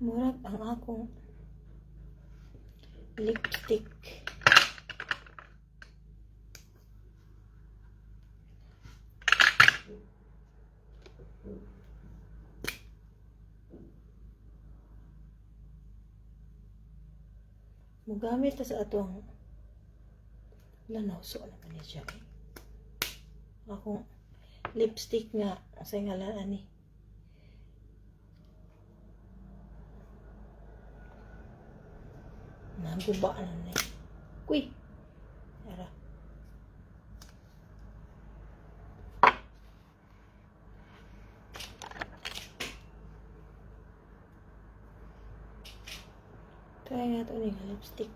Murag ang akong lipstick. Mugamit ta sa atong lanaw so naman ni siya. Akong lipstick nga sa ngalan ani. Naguba na ni. Kuy. Ara. Try nga ito ni lipstick.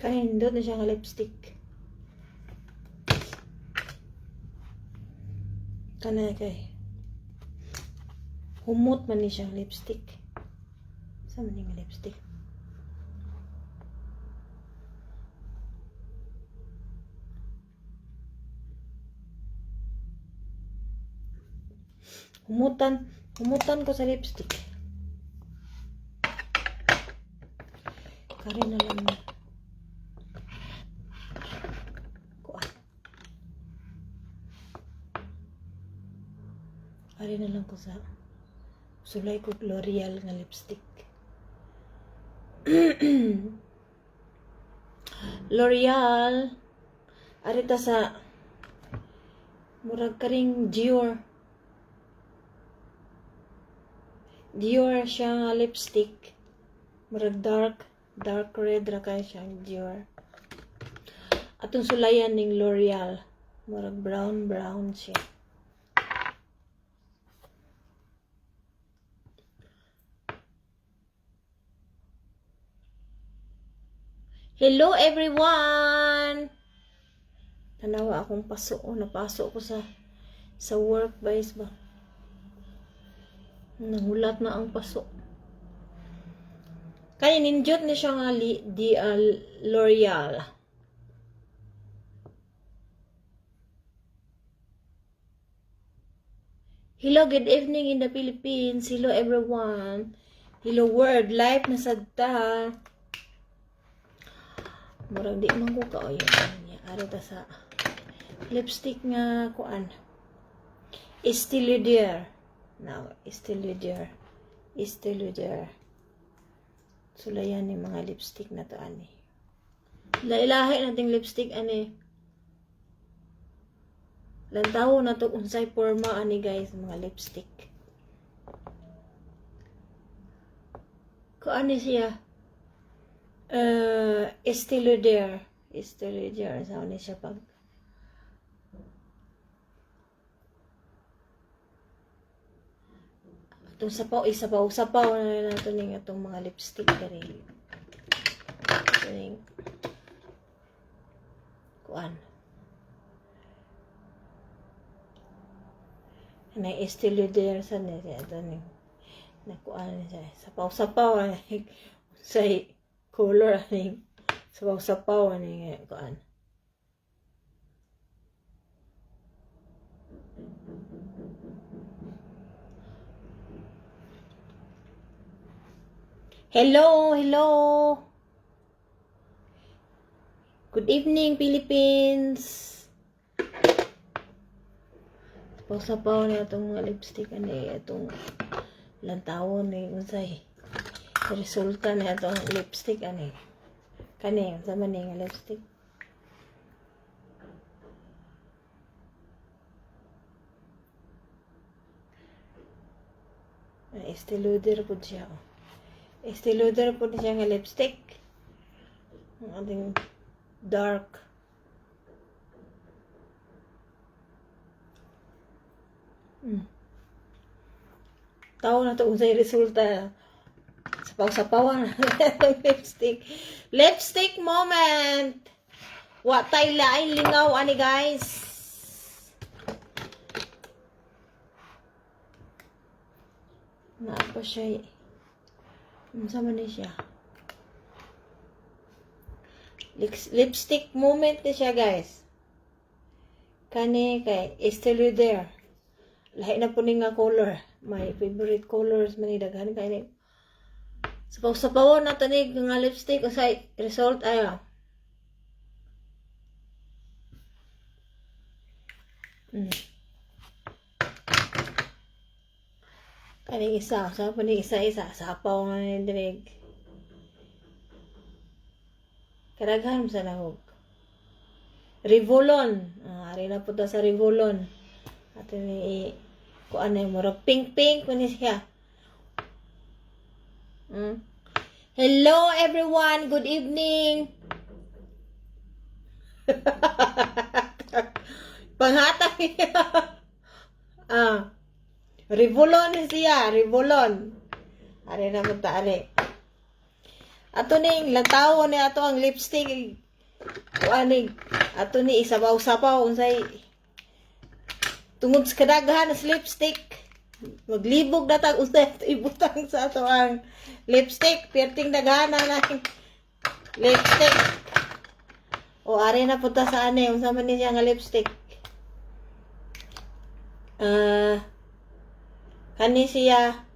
Kanin doon na siya nga lipstick. Kana kay humot man ni siyang lipstick. Sa man nga lipstick? Humutan ko sa lipstick. Kari na lang na. Kari na lang ko sa sulay ko L'Oreal nga lipstick. L'Oreal arita sa murag karing Dior siya nga lipstick. Murag dark red ra kay siyang Dior. Atong sulayan ning L'Oreal murag brown siya. Hello everyone! Tanawa akong napasok ko sa work guys ba. Nangulat na ang pasok. Kaya ninjot ni siya nga L'Oreal. Hello, good evening in the Philippines. Hello everyone. Hello world, live na sadta. Murag di man ko kaoy niya. Ari ta sa lipstick nga kuan. Estee Lauder. Now, Estee Lauder. Sulayan ni mga lipstick na to ani. Lailahi nating lipstick ani. Lantaw na to unsay forma ani guys mga lipstick. Kuan ni siya. Estee Lauder sa ni siya pag itong sapaw na nato ning atong mga lipstick diri ning kuan na Estee Lauder sa ni ito ning na kuan siya sapaw sa color ani sapaw ani kuan. Hello. Good evening Philippines. Sapaw na itong mga lipstick ani itong lantawon ni unsay resulta na itong lipstick ani. Kani sa man nga lipstick. Estee Lauder po siya. Estee Lauder po siya nga lipstick. Ang ating dark. Tao na to unsay resulta. Sapaw-sapawan na lipstick. Lipstick moment! Wa tay lain lingaw ani guys. Naapa siya. Sama ni siya. Lipstick moment ni siya guys. Kani kay Estee Lauder. Lahi na po ni nga color. My favorite colors man ni daghan kay ni. Sapaw-sapaw na tanig nga lipstick usay result ayo. Kaning isa, sa pa ni isa-isa sapaw nga ni dirig. Karaghan sa nahog. Revlon. Ari na po sa Revlon. Ato ni kuan ay murag pink-pink ko ni siya. Hello everyone, good evening. Panghatag niya. Revlon siya, Revlon. Ari na mo taari. Ato ning lataw ni ato ang lipstick. Kuanig ato ni isabaw-sabaw unsay tungod sa kadaghan sa lipstick. Maglibog na tag usay ibutang sa ato ang lipstick. Perting daghana na lipstick. O ari na punta sa ane unsa man niya nga lipstick. Kani siya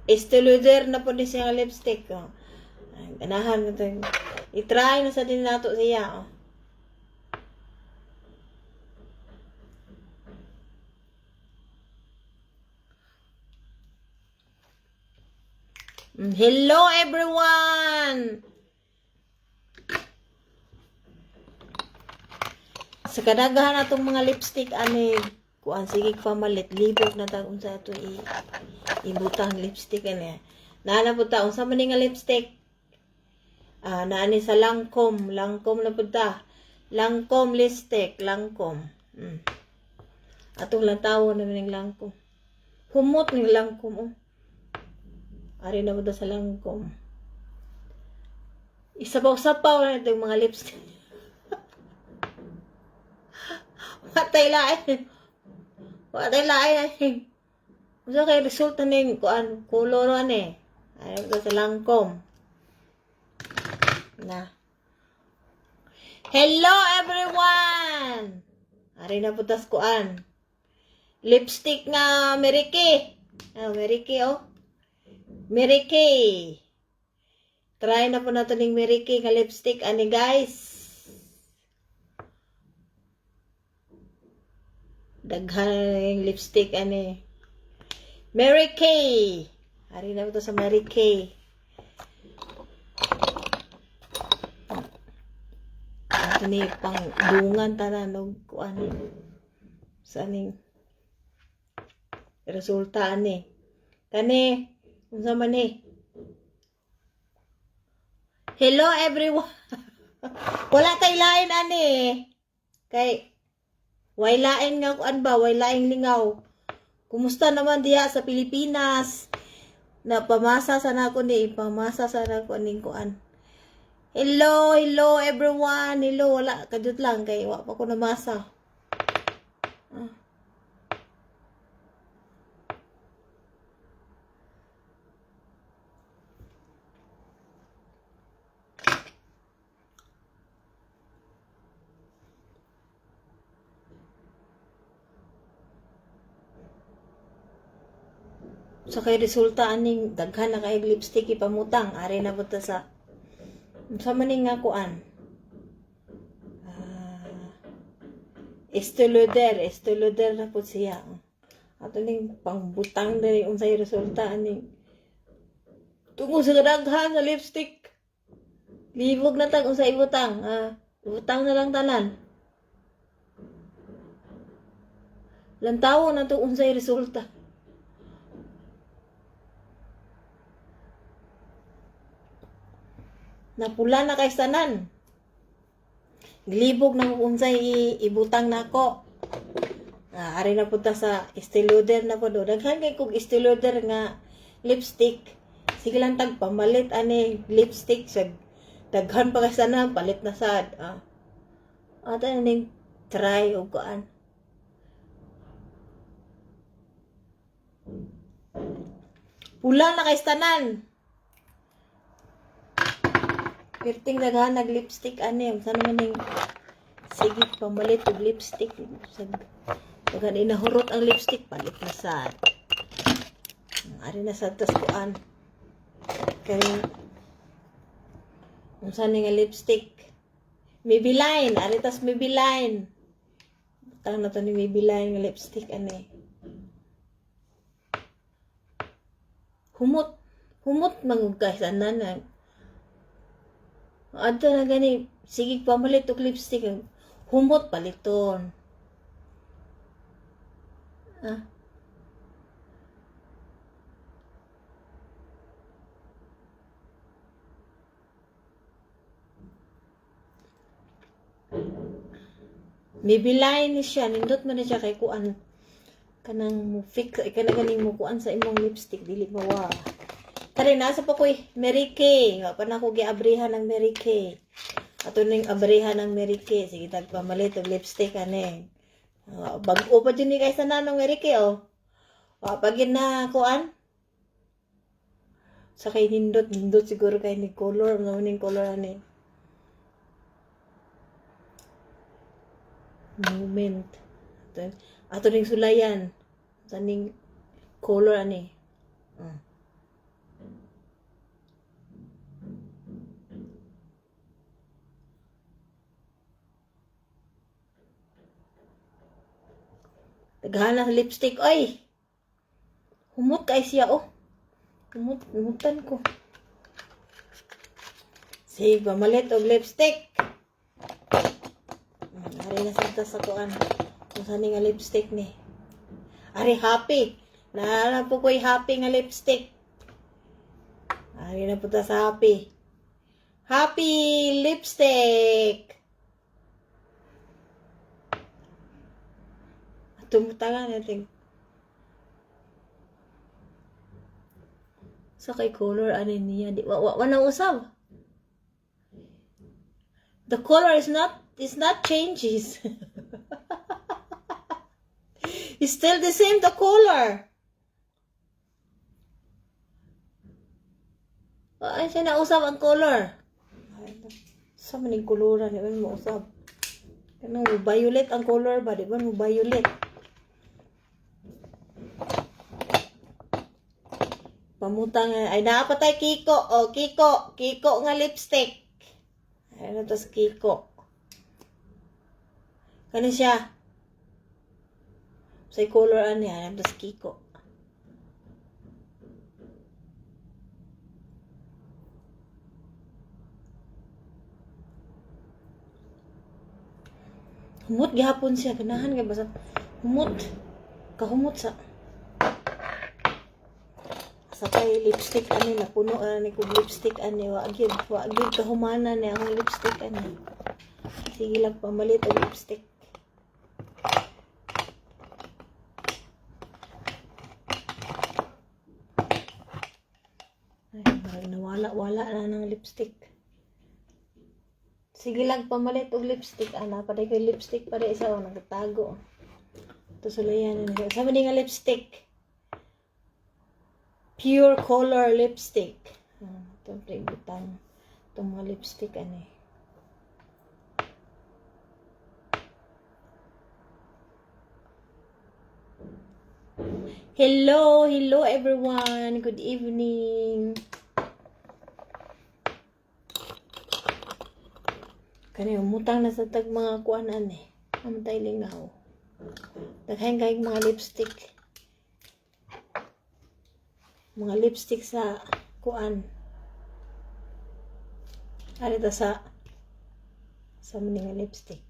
Estee Lauder na po ni siya nga lipstick. Ganahan mo ito. I-try na sa din nato siya. Hello everyone! Sa kadaghan atong mga lipstick ani kuan sige pamalit libog na tag unsa ato ibutang lipstick ani. Naana pud ta unsa man nga lipstick? Naani sa Lancome na pud ta. Lancome lipstick, Lancome. Atong lantawon na ning Lancome. Humot ning Lancome. Ari na pud sa Lancome. Isabaw-sapaw na itong mga lipstick. Watay lain. Watay lain. Usa kay resulta ning kuan kolor ani. Ay sa Lancome. Na. Hello everyone. Ari na putas kuan. Lipstick nga Mary Kay. Mary Kay oh. Mary Kay. Try na po nato ning Mary Kay nga lipstick ani guys. Daghang lipstick ani. Mary Kay. Ari na to sa Mary Kay. Ito ni pang dungan tanan og kuan. Sa ning resulta ani. Kani unsa man ni? Hello everyone. Wala tay lain ani. Kay way lain nga kuan ba, way laing lingaw. Kumusta naman diya sa Pilipinas? Napamasa sa nako ni, pamasa sa nako ning kuan. Hello everyone. Hello, wala kadut lang kay wa pa ko namasa. So kay resulta aning daghan na kay lipstick ipamutang ari na pud sa maning nga kuan. Estee Lauder na pud siya. Ato ning pangbutang diri unsay resulta aning tungod sa daghan sa lipstick. Libog na tag unsay ibutang. Ibutang na lang tanan. Lantaw na to unsay resulta. Napula na kay sanan. Glibog na unsay ibutang nako. Ari na punta sa Estee Lauder na po do. Daghan kay kog Estee Lauder nga lipstick. Sige lang pamalit ani lipstick sa daghan pa sana palit na sad. Ato ning try og kuan. Pula na kay tanan. Perting daghan nag lipstick ani sa naman ning sige pamalit og lipstick sa daghan inahurot ang lipstick palit na sad. Ari na sad tas kuan. Kay unsa ni nga lipstick? Maybelline, ari tas Maybelline. Tang na to ni Maybelline nga lipstick ani. Humot mangug guys anan. Adto na gani sige pamalit og lipstick. Humot paliton. Maybelline ni siya, nindot man na siya kay kuan kanang mo fix kanang ganing mo kuan sa imong lipstick dili mawa. Kare nasa pa koy Mary Kay, wa pa na ko giabrihan ng Mary Kay. Ato ning abrihan ng Mary Kay, sige tagpamalit og lipstick ani. Bag-o pa din ni kay sa nanong Mary Kay oh. Wa pa gid na kuan. Sa kay nindot siguro kay ni color, no ning color ani. Moment. Ato ning sulayan. Sa ning color ani. Tagahan na sa lipstick. Oy! Humot kay siya oh. Humutan ko. Sige, pamalit og lipstick. Ari na sa kuan. Kung saan nga lipstick ni. Ari happy. Naala po ko'y happy nga lipstick. Ari na po ta sa happy. Happy lipstick. Tumutangan natin. Sa kay color ani niya. Wa na usab. The color is not changes. It's still the same, the color. Ay, siya na usab ang color. Sa maning koloran, di ba mo usab? Kanang violet ang color ba? Di ba mo violet? Pamutang, ay naapatay Kiko. O, Kiko nga lipstick. Ano to sa Kiko? Kano siya? Sa color ano yan? Ano to sa Kiko? Humot gihapon siya. Ganahan ka basta. Humot. Kahumot sa. Sa kay lipstick ani na puno ani ko lipstick ani wa gid kahumana ni ang lipstick ani. Sige lang pamalit og lipstick. Ay, nawala na ng lipstick. Sige lang pamalit og lipstick ana pa kay lipstick pa isa o nagtago. To sulayan ni. Sabi ni nga lipstick. Pure color lipstick. Itong butang. Itong mga lipstick ani. Hello everyone. Good evening. Kani umutang na sa tag mga kuanan eh. Amatay lingaw. Daghan kay mga lipstick. Mga lipstick sa kuan. Ari ta sa mga lipstick.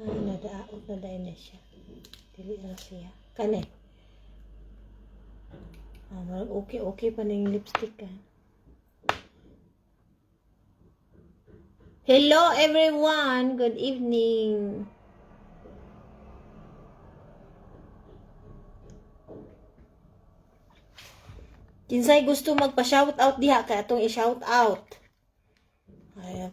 Nadaot na dahil na siya. Dili na siya. Kani. Okay pa na yung lipstick ka. Hello everyone. Good evening. Kinsay gusto magpa-shout out diha kay atong i-shout out. Ay,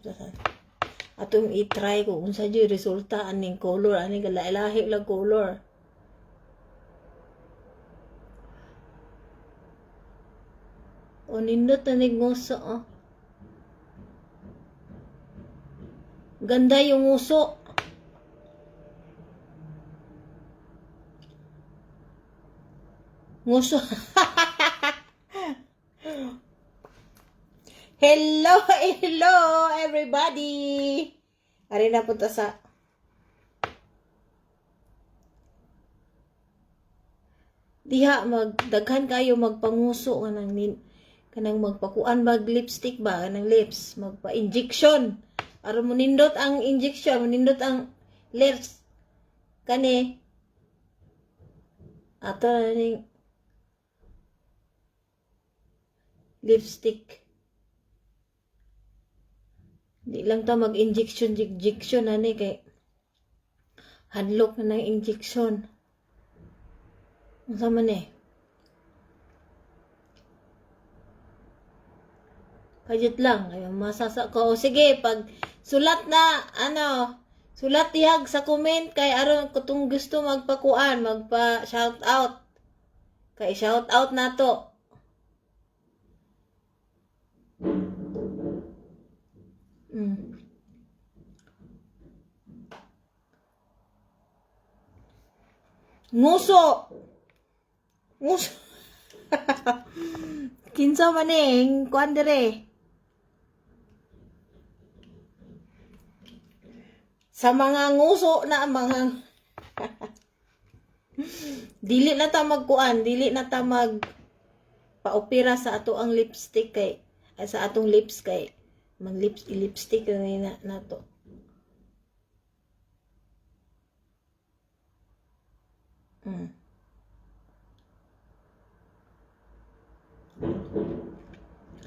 atong i-try ko unsa jud resulta aning color, aning lahi lang color. O nindot na nguso, oh. Ganda yung nguso. Nguso. Hello, hello everybody. Ari na punta sa diha magdaghan kayo magpanguso kanang magpakuan bag lipstick ba kanang lips magpa-injection aron mo nindot ang injection nindot ang lips kani ato ning lipstick. Di lang ta mag-injection ani kay hadlok na ng injection. Unsa man eh? Kajit lang ay masasa ko. O, sige, pag sulat na sulat tihag sa comment kay aron kung gusto magpakuan, magpa shout out. Kay shout out nato. Nguso. Kinsa man kuan dire. Sa mga nguso na mga dili na ta magkuan, dili na ta mag paopera sa ato ang lipstick kay sa atong lips kay mag lipstick na nato.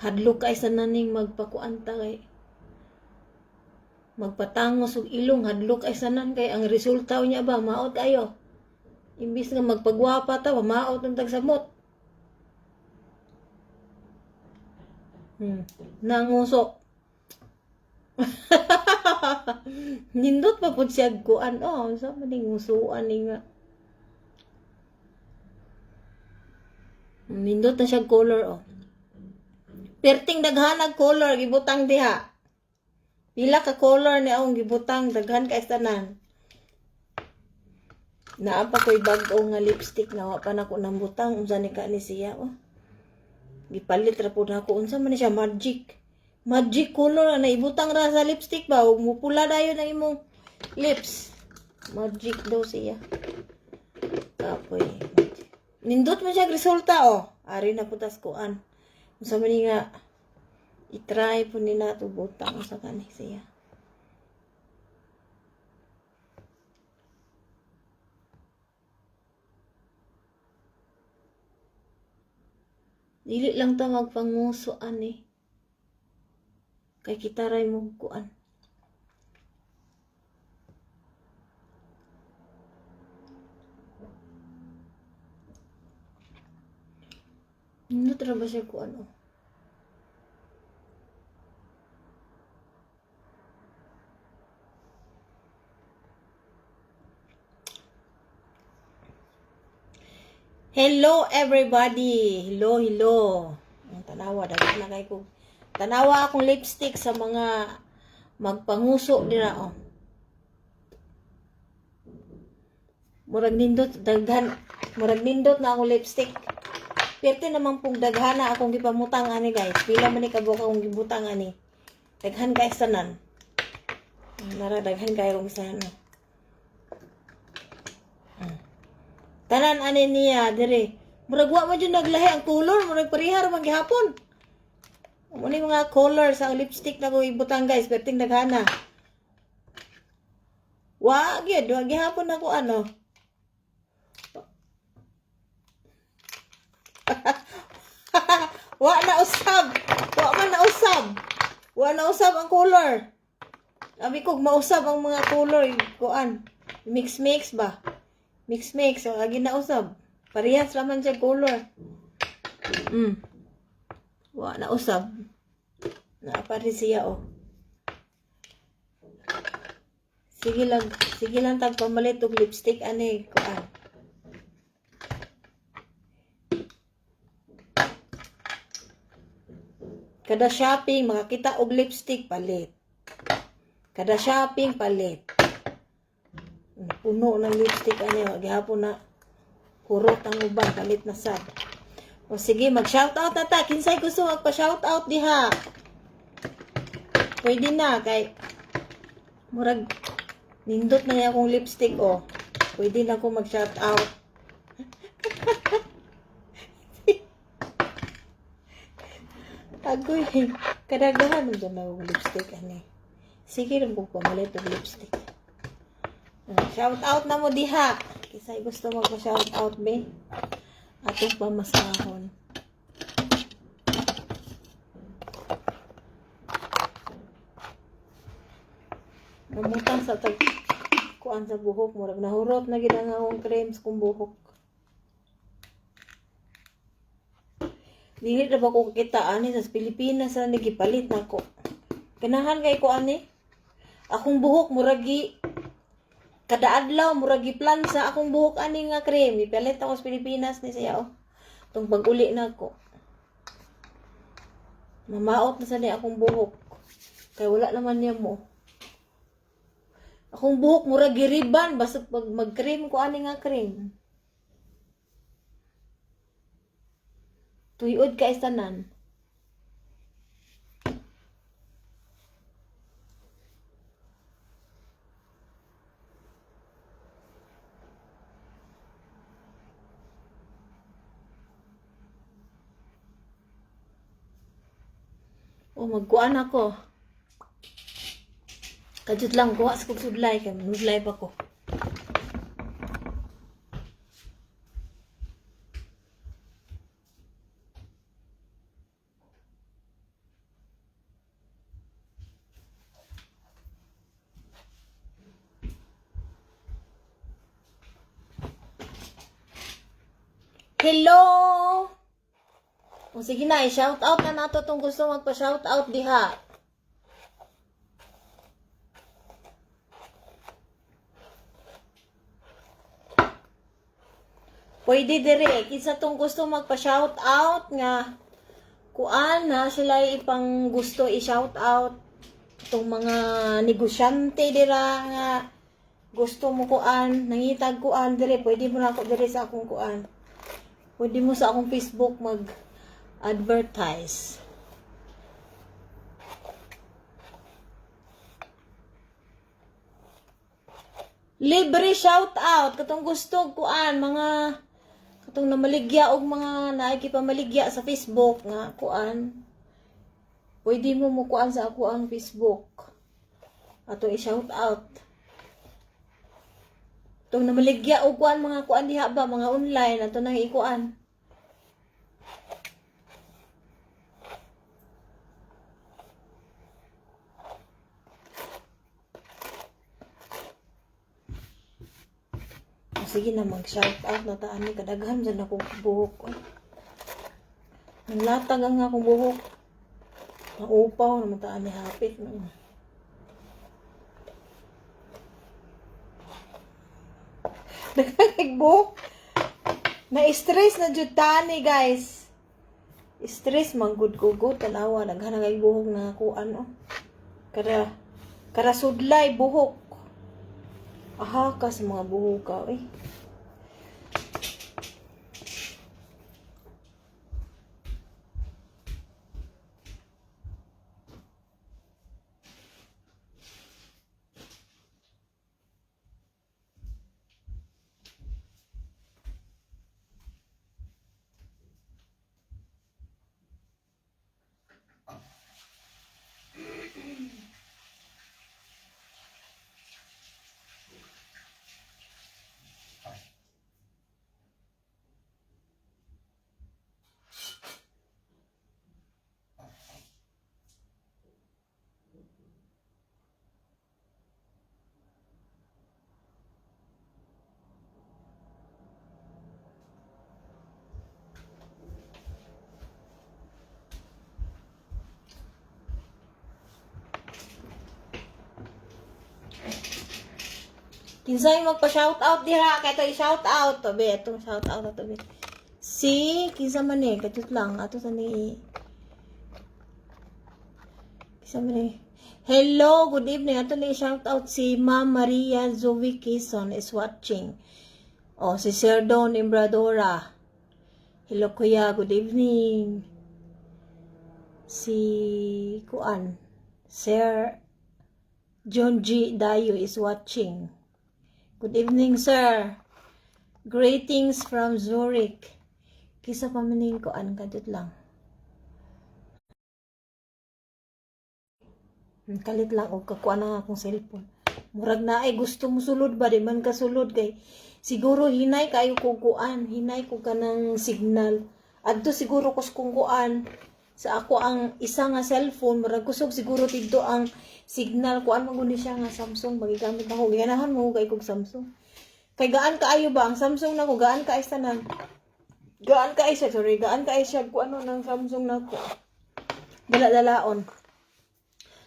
Hadlok kay sa naning magpakuanta kay magpatangos og ilong hadlok ay sanan kay ang resulta niya ba maot kayo. Imbis nga magpagwapa ta maot ang tagsamot. Nanguso. Nindot pa pud siya kuan. Oh, sa man ning ngusuan ni nga. Nindot na siya color oh. Perting daghanag color gibutang diha. Pila ka color ni akong gibutang daghan kay tanan. Naa pa koy bag-o nga lipstick na wa pa nako nang butang unsa ni ka ni siya oh. Gipalit ra pud ako unsa man ni siya magic. Magic color na ibutang ra sa lipstick ba ug mupula dayon ang imong lips. Magic daw siya. Kapoy. Nindot man siya resulta oh. Ari na putas kuan. Unsa man ni nga i-try po ni nato butang sa kani siya. Dili lang ta magpanguso ani. Kay kita ray mo kuan. Ano tra ba siya kuan oh? Hello everybody. Hello, hello. Ang tanawa dapat na kay ko. Tanawa akong lipstick sa mga magpanguso dira oh. Murag nindot daghan. Murag nindot na akong lipstick. Perte namang pong daghana akong gipamutang ani guys. Pila man ni kabuk akong gibutang ani. Daghan guys tanan. Nara daghan kay akong sa ano. Tanan ani niya dire. Murag wa man jud naglahi ang color, murag parihar man gihapon. Amo ni mga color sa lipstick na ko ibutang guys, perting daghana. Wa gyud, wa gihapon ako ano. Wa na usab. Wa man na usab. Wa na usab ang color. Abi ko mausab ang mga color kuan. Mix ba? Mix so agi na usab. Parehas raman siya color. Wa na usab. Naapari siya oh. Sige lang tag pamalit og lipstick ani kuan. Kada shopping makakita og lipstick palit. Kada shopping palit. Puno ng lipstick ani gihapon na kurot ang uban palit na sad. O sige, mag-shoutout na ta. Kinsay gusto magpa-shoutout diha. Pwede na kay murag nindot na niya akong lipstick oh. Pwede na ako mag-shoutout. Agoy, kadagahan mo dyan na akong lipstick ani. Sige rin po pamalit ng lipstick. Shoutout na mo diha. Kinsay gusto magpa-shoutout be. Atong pamasahon. Namutang sa kuan sa buhok mo. Nahurot na gid ang akong creams kung buhok. Dili na ba ko kita ani sa Pilipinas na nagipalit na ko. Ganahan kay ko ani. Akong buhok muragi kada adlaw muragi plan sa akong buhok ani nga cream. Ipalit ako sa Pilipinas ni siya oh. Tung pag-uli na ko. Mamaot na sa ni akong buhok. Kay wala naman niya mo. Akong buhok muragi riban basta pag mag-cream ko ani nga cream. Tuyod ka isanan. O magkuan ako. Kajut lang kuha sa kong sudlay kay nudlay pa ko. Hello! O sige na, i-shoutout na nato itong gusto magpa-shoutout diha. Pwede dire, kinsa tong gusto magpa-shoutout nga kuan na sila ipang gusto i-shoutout itong mga negosyante dira nga gusto mo kuan, nangitag kuan dire, pwede mo na ako dire sa akong kuan. Pwede mo sa akong Facebook mag-advertise. Libre shout out katong gusto kuan mga katong namaligya og mga naikipamaligya sa Facebook nga kuan. Pwede mo mo kuan sa ako ang Facebook. Atong i-shout out. Itong namaligya o kuan mga kuan diha ba, mga online, ato nang ikuan. Sige na, mag-shout out na taan ni kadaghan dyan akong buhok. Ang latag ang akong buhok. Naupaw naman taan ni hapit. Nagbuhok. Na-stress na jud tani guys. Stress manggud-gugod tanawa naghanagay buhok na ako ano. Kara sudlay buhok. Aha ka sa mga buhok ka eh. Kinsay magpa-shout out dira kay to i-shout out to be itong shout out to be. Si kinsa man ni kadto lang ato sa ni. Kinsa man ni. Hello, good evening. Ato ni shout out si Ma'am Maria Zoe Quezon is watching. Oh, si Sir Don Imbradora. Hello kuya, good evening. Si Kuan Sir John G. Dayo is watching. Good evening, sir. Greetings from Zurich. Kisa pamaning Kuan kadot lang. Kalit lang og kakuan na akong cellphone. Murag na ay gusto mo sulod ba di man ka sulod kay siguro hinay kayo ko kuan, hinay ko kanang signal. Adto siguro kus kung kuan sa ako ang isa nga cellphone murag kusog siguro tidto ang signal kuan maguni siya nga Samsung magigamit ako ganahan mo kay kog Samsung kay gaan kaayo ba ang Samsung nako gaan kaay tanan gaan kaay siya kuan nang Samsung nako dala-dalaon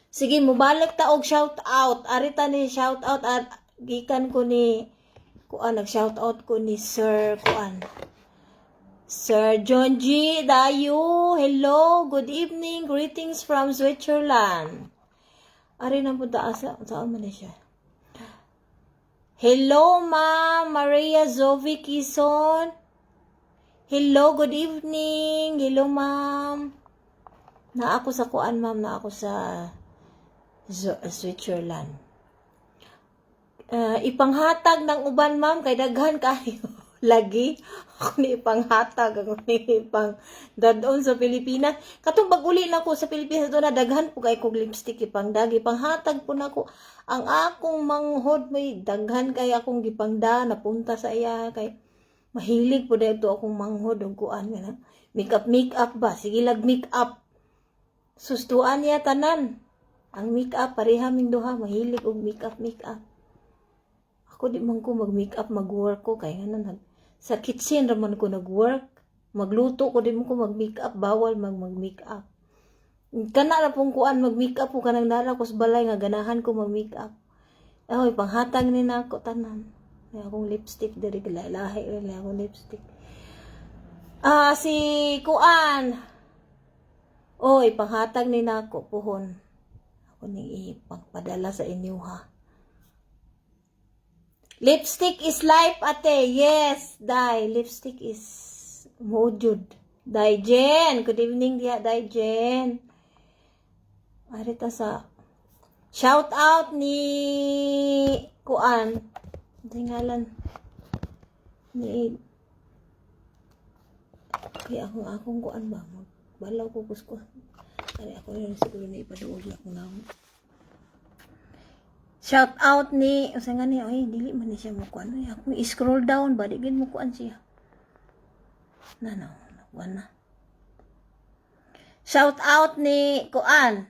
sige mobalik ta og shout out arita ni shout out at gikan ko ni kuan nag shout out ko ni Sir kuan Sir John G. Dayo, hello, good evening, greetings from Switzerland. Ari na po asa, saan man siya? Hello, Ma'am Maria Zoe Quezon. Hello, good evening. Hello, Ma'am. Na ako sa kuan, Ma'am, na ako sa Switzerland. Ipanghatag ng uban, Ma'am, kay daghan kayo. Lagi ako ni ipanghatag ako ni ipang dadon sa Pilipinas katong pag-uli na ko sa Pilipinas do na daghan po kay kog lipstick ipangdag ipanghatag po nako ang akong manghod may daghan kay akong gipangda napunta sa iya kay mahilig po dito akong manghod og kuan nga make up ba sige lag make up sustuan niya tanan ang make up pareha ming duha mahilig og make up ako di man ko mag-make up mag-work ko kay nganan sa kitchen raman ko nag-work magluto ko di man ko mag-make up bawal mag-make up kana ra pong kuan mag-make up ko kanang dara ko sa balay nga ganahan ko mag-make up ay panghatag ni nako tanan ay akong lipstick diri lahi rin akong lipstick si kuan oy panghatag ni nako puhon ako ni ipagpadala sa inyo ha. Lipstick is life, ate. Yes, Dai. Lipstick is mojud. Dai Jen. Good evening, dia Dai Jen. Arita sa shout out ni Kuan. Tingalan ni kaya akong Kuan ba? Balaw ko kusko. Ari ako rin siguro na ipaduol ako na. Shout out ni usa nga ni ay dili man ni siya mo kuan ay ako scroll down ba di gid mo kuan siya no kuan na shout out ni kuan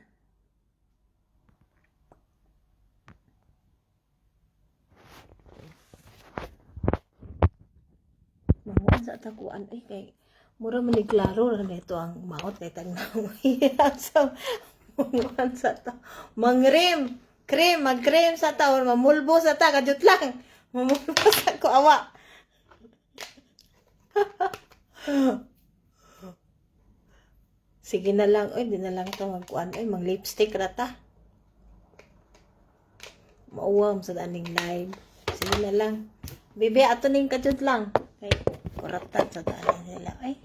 manguan sa ta kuan ay kay mura man ni klaro ra nito ang maot kay tagnaw so manguan sa ta mangrim mag-cream sa taon, mamulbo sa ta, kadyo lang. Mamulbo sa ko, awa. Sige na lang, oy, di na lang ito magkuhan, oy, mag-lipstick rata. Mauwam sa daning live. Sige na lang. Bibi, ato ning kadyo lang. Ay, kuratan sa daning nila, ay.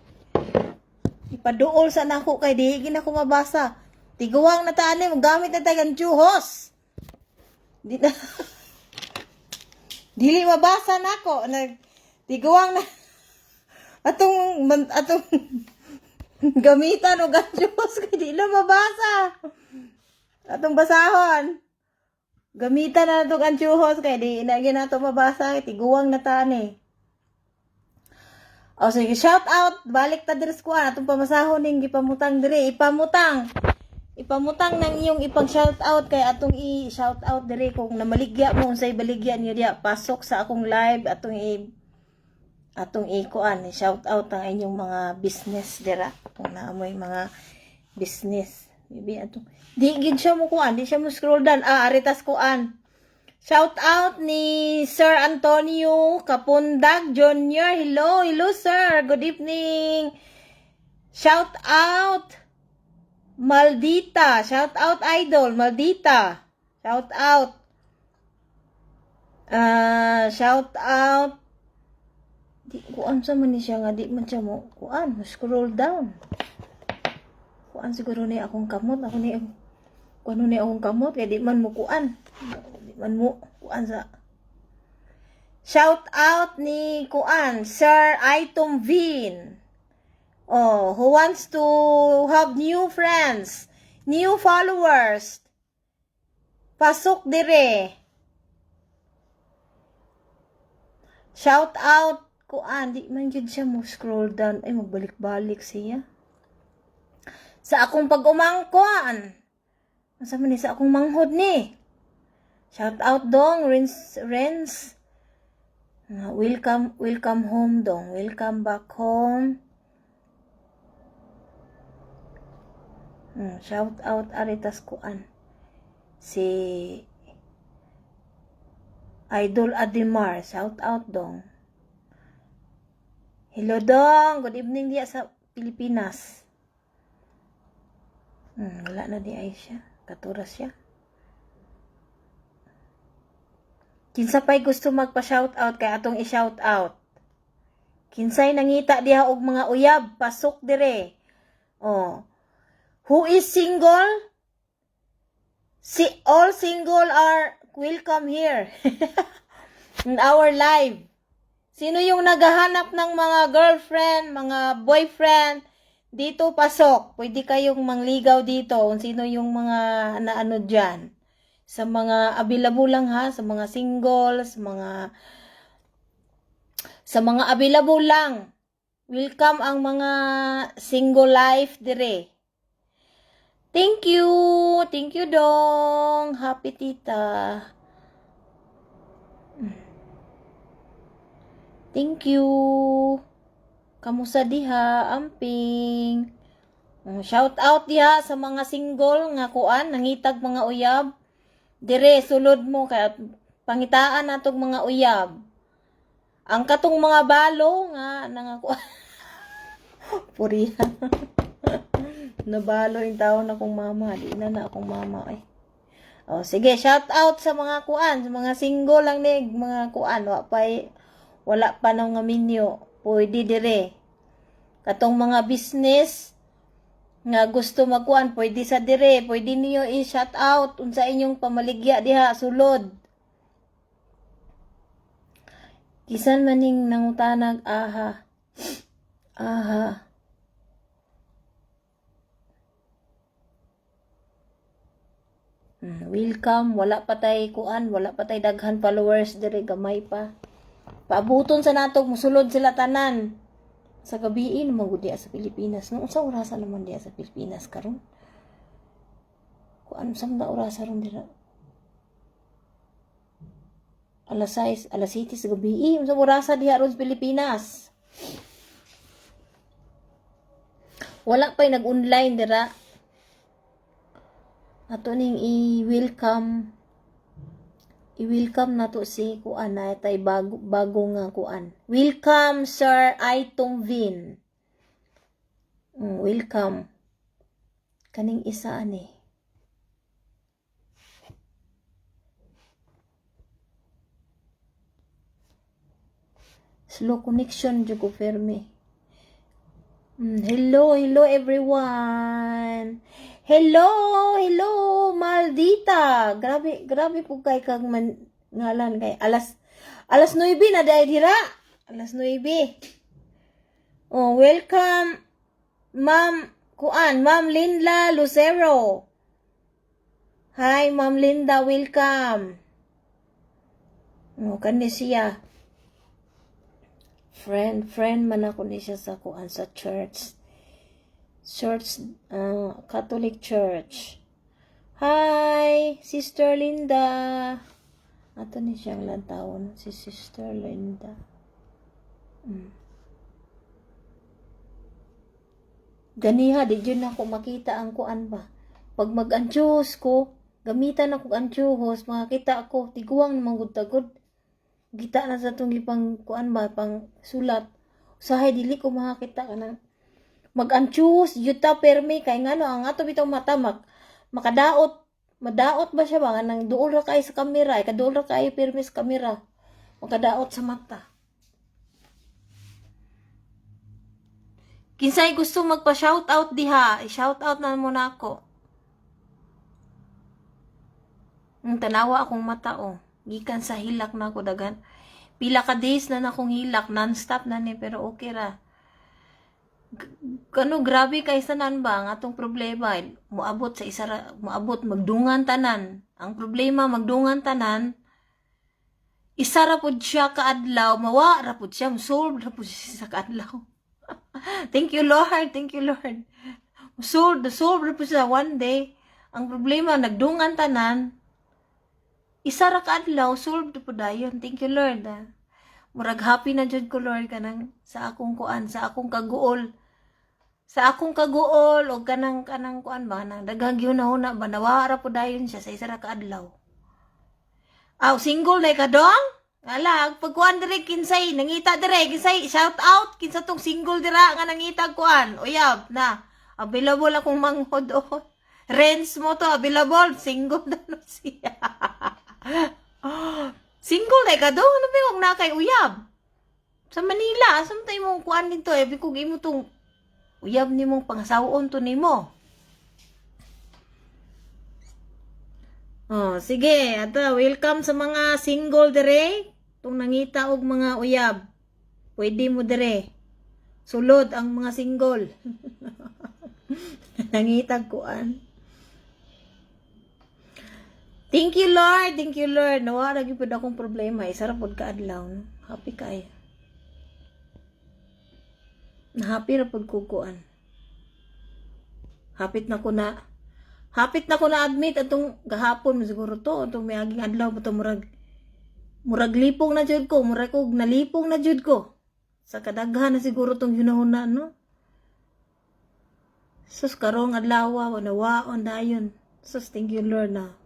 Ipaduol sa nako kay di na ako mabasa. Tiguwang na tani, gamit na tagang juhos. Dili mabasa nako tiguang na atong gamitan og ganjos kay di na mabasa atong basahon gamitan na atong ganjos kay di na ginato mabasa tiguang na tani o sige shout out balik ta diri sa atong pamasahon ning gipamutang diri ipamutang ng iyong ipang shout out kay atong i-shout out dire kung namaligya mo unsay baligya niyo diya pasok sa akong live atong kuan shout out ang inyong mga business dira kung naamoy mga business maybe atong di gid siya mo kuan di siya mo scroll down aritas kuan Shout out ni Sir Antonio Kapundag Jr. Hello, hello sir. Good evening. Shout out Maldita. Shout out Idol Maldita. Shout out. Shout out. Di kuan sa man ni siya nga di man siya mo. Kuan, scroll down. Kuan siguro ni akong kamot, ako ni kuno ni akong kamot kay di man mo kuan. Di man mo kuan sa. Shout out ni kuan Sir Item Vin. Oh, who wants to have new friends, new followers? Pasok dire. Shout out kuan, di man jud siya mo scroll down. Ay magbalik-balik siya. Sa akong pag-umangkuan. Asa man ni sa akong manghod ni? Shout out dong Renz. Welcome home dong. Welcome back home. Shout out aritas kuan. Si Idol Adimar, shout out dong. Hello dong, good evening dia sa Pilipinas. Wala na di ay siya. Katuras siya. Kinsa pa'y gusto magpa-shout out kay atong i-shout out. Kinsay nangita diha og mga uyab, pasok dire. Oh. Who is single? All single are welcome here. In our live. Sino yung naghahanap ng mga girlfriend, mga boyfriend? Dito pasok. Pwede kayong mangligaw dito. Kung sino yung mga naano dyan. Sa mga available lang ha. Sa mga single. Sa mga available lang. Welcome ang mga single life dire. Thank you. Thank you dong. Happy tita. Thank you. Kamusta diha, amping. Shout out diha sa mga single nga kuan, nangitag mga uyab. Dire sulod mo kay pangitaan natong mga uyab. Ang katong mga balo nga nangakuan. Purihan. Nabalo yung taon akong mama. Di na akong mama eh. Oh, sige, shout out sa mga kuan, sa mga single lang nig, mga kuan, wala pa nang nga minyo. Pwede dire. Katong mga business nga gusto magkuan, pwede sa dire, pwede niyo i-shout out unsa inyong pamaligya diha sulod. Kisan maning nangutanag aha. Aha. Welcome, wala pa tay kuan, wala pa tay daghan followers dire, gamay pa. Paabuton sa natog musulod sila tanan. Sa gabiin magud diya sa Pilipinas. No unsa orasa naman diya sa Pilipinas karon? Kuan sam na orasa ron dira? Alas 6, alas 7 sa gabi. Unsa orasa diha ron sa Pilipinas? Wala pa'y nag-online dira. Ato ning i-welcome nato si kuan na tay bago nga kuan. Welcome Sir Item Vin. Welcome. Kaning isa ani. Slow connection jud ko Fermi. Hello everyone. Hello Maldita. Grabe po kay kag ngalan kay alas 9 na dai dira. Alas 9. Oh, welcome Ma'am Linda Lucero. Hi Ma'am Linda, welcome. Oh, kani siya. Friend man ako ni siya sa kuan sa church. Catholic Church. Hi, Sister Linda. Ato ni siyang lantawon, si Sister Linda. Ganiha, di dyan ako makita ang kuan ba. Pag mag-anjos ko, gamitan ako antiyohos, makakita ako, tiguang naman gud tagod. Kita na sa itong ipang kuan ba, pang sulat. Usahay, dili ko makakita ka na. Mag-antiyohos, yuta permi, kay nga no, ang ato bitong mata, makadaot. Madaot ba siya ba? Nga nang duol ra kayo sa kamera, ikaduol ra kayo permi sa kamera. Makadaot sa mata. Kinsay gusto magpa-shoutout diha, i-shoutout na muna ako. Ang tanawa akong mata, oh. Gikan sa hilak na ako dagan. Pila ka days na akong hilak, non-stop na ni, pero okay ra. Grabe kay sanan ba ang atong problema? Moabot sa moabot magdungan tanan. Ang problema magdungan tanan. Isa ra pud siya kaadlaw, mawa ra pud siya, solve ra pud siya sa kaadlaw. Thank you Lord, thank you Lord. Solve ra pud siya one day. Ang problema nagdungan tanan. Isa ra kaadlaw, solved po dayon. Thank you, Lord. Murag happy na jud ko, Lord, kanang sa akong kuan, sa akong kaguol. Sa akong kaguol, o kanang kuan ba, nang daghang yun-na ba, nawara po dayon siya sa isa ra kaadlaw. Aw, single na ikadong? Ala, pagkuan dire, kinsay, nangita dire, kinsay, shout out, kinsa tong single dira, nga nangita kuan. Uyab, na, available akong manghod, oh. Rents mo to, available, single na no siya. Single na ka daw, ano ba yung na kay uyab? Sa Manila, asam tayo mong kuan dito, eh, kung imo tong uyab ni mong pangasawon to ni mo. Oh, sige, ato, welcome sa mga single dire, itong nangita og mga uyab. Pwede mo dire. Sulod ang mga single. Nangitag kuan. Thank you, Lord. Thank you, Lord. Nawa, lagi po akong problema. Isa ra pod kaadlaw. No? Happy kayo. Happy ra pod kukuan. Hapit na ko na admit atong gahapon siguro to. Atong may aging adlaw. Ito murag lipong na jud ko. Murag ko nalipong na jud ko. Sa kadaghan na siguro tong hunahuna, no? Sus, karong adlaw. Nawaon dayon. Sus, thank you, Lord, na.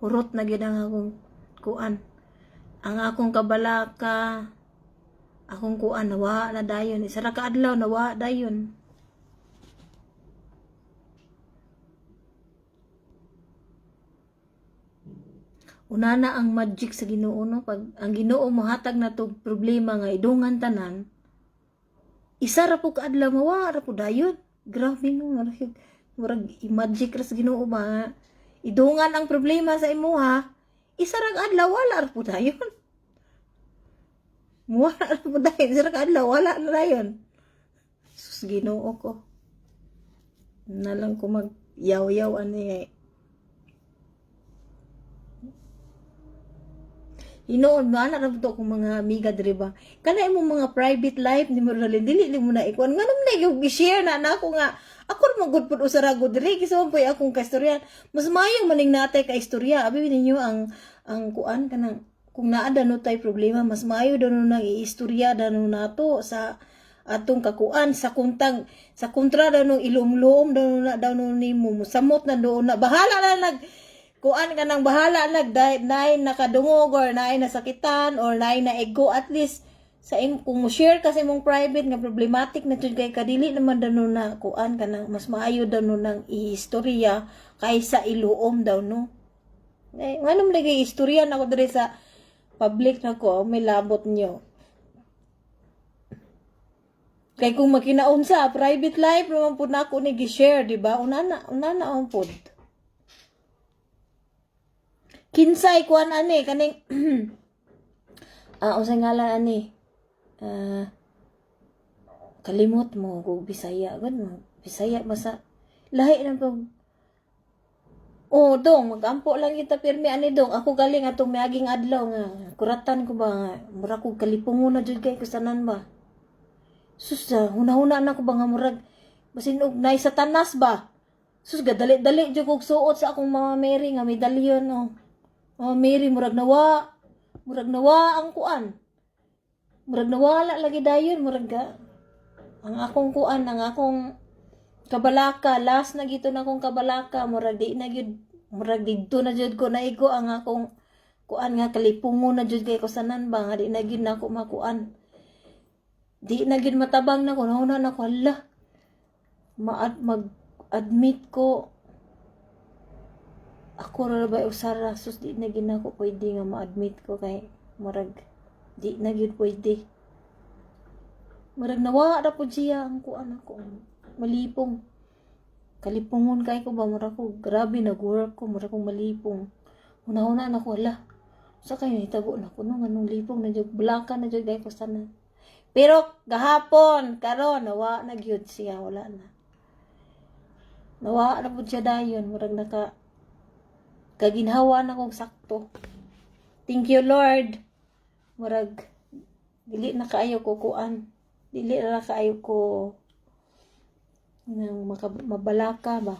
Urot na gid ang akong kuan. Ang akong kabalaka, akong kuan, nawa na dayon. Isa ra ka adlaw, nawa dayon. Una na ang magic sa Ginoo, no? Pag ang Ginoo mohatag na to problema nga idungan tanan, isa ra po ka adlaw, mawa ra po dayon. Grabe no, murag i-magic ra sa Ginoo ba? Idungan ang problema sa imuha, isa ra adlaw wala ra pud dayon. Wala ra pud dayon, isa ra adlaw wala na dayon. Sus, Ginoo ko. Nalang ko mag-yaw-yaw ani. Hinoon mana ra pud ko mga amiga diri ba. Kana imong mga private life ni mo dili mo na ikuan. Nga naman na i-share na nako nga ako naman good po usara good diri kasi mo poy akong kaistorya. Mas mayong maning natay ka istorya. Abi ninyo ang kuan kanang kung naa no tay problema mas mayo daw nang iistorya daw nato sa atong kakuan sa kontra daw no ilumlom daw no nimo samot na doon na bahala na kuan ka nang bahala nay nakadungog or nay nasakitan or nay na ego at least sa kung mo share kasi mong private nga problematic na tud kay kadili naman daw na kuan ka nang mas maayo daw no nang iistorya kaysa iluom daw no nganong lagi istorya na ko diri sa public na ko may labot nyo kay kung makinaon sa private life naman po na ako ni gi-share di ba una na on pod kinsay kuan ani kaning usay ngalan ani kalimot mo kung Bisaya gud mo Bisaya basa lahi na pag dong magampo lang kita pirmi ani dong ako galing atong miaging adlaw nga kuratan ko ba nga mura ko kalipungon na jud kay kusanan ba sus hunahuna na ko ba nga murag basin og nay satanas ba sus gadali-dali jud kog suot sa akong mga Mary nga medalyon Mary murag nawa ang kuan murag nawala lagi dayon murag ang akong kuan ang akong kabalaka last na gito na akong kabalaka murag di na gyud Murag didto na jud ko naigo ang akong kuan nga kalipungon na jud kay ko sanan ba nga di na gyud nako makuan. Di na gyud matabang na ko nauna na ko hala. Mag-admit ko ako ra ba usara sus di na gyud nako pwede nga ma-admit ko kay murag di na gyud pwede. Murag nawa ra pud siya ang kuan ako malipong. Kalipungon kay ko ba murag ko grabe nag-work ko murag kong malipong. Una-una na ko hala. Sa kayo nitago na ko nung anong lipong na jud blaka na jud kay ko sana. Pero gahapon karon nawa na gyud siya wala na. Nawa na pud siya dayon murag naka kaginhawa na kong sakto. Thank you Lord. Murag dili na kaayo ko kuan. Dili na kaayo ko nang mabalaka ba.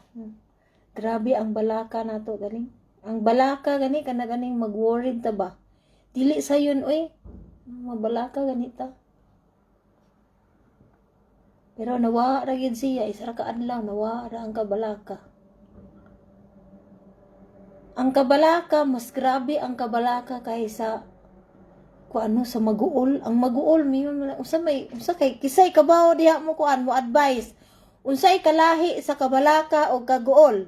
Grabe ang balaka nato galing. Ang balaka gani kana ganing mag-worried ta ba. Dili sayon oy. Mabalaka ganita. Pero nawa ra gyud siya isa ra ka adlaw nawa ra ang kabalaka. Ang kabalaka mas grabe ang kabalaka kaysa kuano sa maguol. Ang maguol mi usa kay kisay kabaw diha mo kuan mo advice. Unsay kalahi sa kabalaka o kaguol?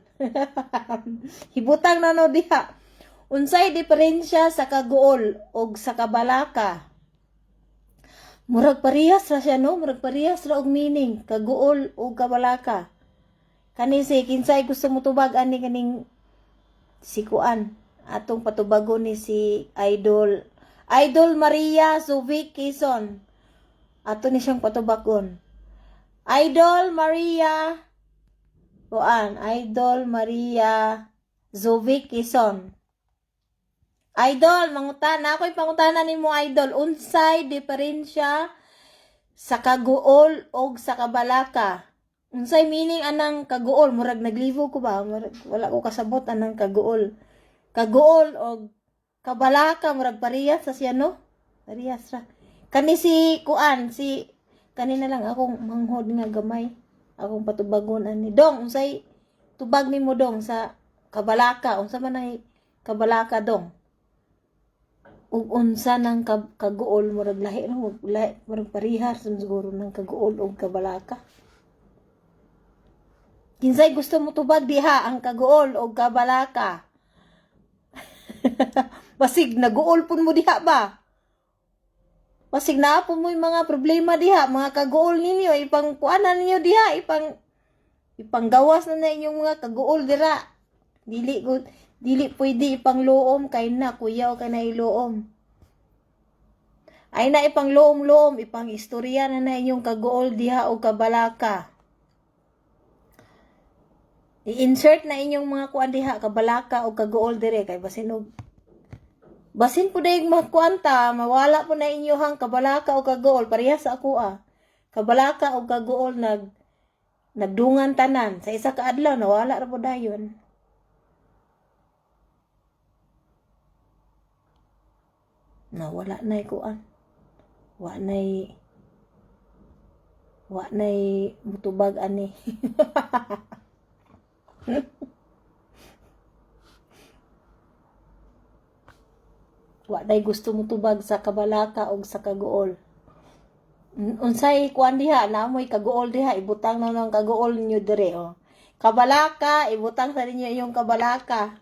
Hibutang na no diha. Unsay diferensya sa kaguol o sa kabalaka? Murag parehas ra siya no, murag parehas ra og meaning, kaguol o kabalaka. Kani si kinsay gusto mo tubag ani kaning si kuan atong patubagon ni si Idol Maria Zovic Quezon. Ato ni siyang patubagon. Idol Maria Zovic Quezon. Idol, mangutana ako'y pangutana nimo Idol, unsay diferensya sa kaguol o sa kabalaka? Unsay meaning anang kaguol? Murag naglivo ko ba? Murag, wala ko kasabot anang kaguol. Kaguol o kabalaka murag parehas sa siya no? Parehas ra. Kani si kuan si kanina lang akong manghod nga gamay. Akong patubagon ani. Dong, unsay tubag nimo dong sa kabalaka? Unsa man ay kabalaka dong? Ug unsa nang kaguol murag lahi ra murag parehas siguro nang kaguol ug kabalaka. Kinsay gusto mo tubag diha ang kaguol ug kabalaka? Basig naguol pun mo diha ba? Basig na po mo yung mga problema diha, mga kaguol ninyo, ipang kuanan ninyo diha, ipanggawas na inyong mga kaguol dira. Dili pwede ipang loom kay na kuyaw kay na iloom. Ay na ipang loom, ipang istorya na inyong kaguol diha o kabalaka. I-insert na inyong mga kuan diha, kabalaka o kaguol dire kay basin po dahil makuanta, mawala po na inyohang kabalaka o kaguol. Parehas sa ako kabalaka o kaguol nagdungan tanan. Sa isa ka adlaw, nawala ra po dayon. Nawala na kuan. Wa nay mutubag ani. Wa day gusto mo tubag sa kabalaka o sa kaguol. Unsay kuan diha naamoy kaguol diha ibutang na ng kaguol niyo dire oh. Kabalaka ibutang sa ninyo yung kabalaka.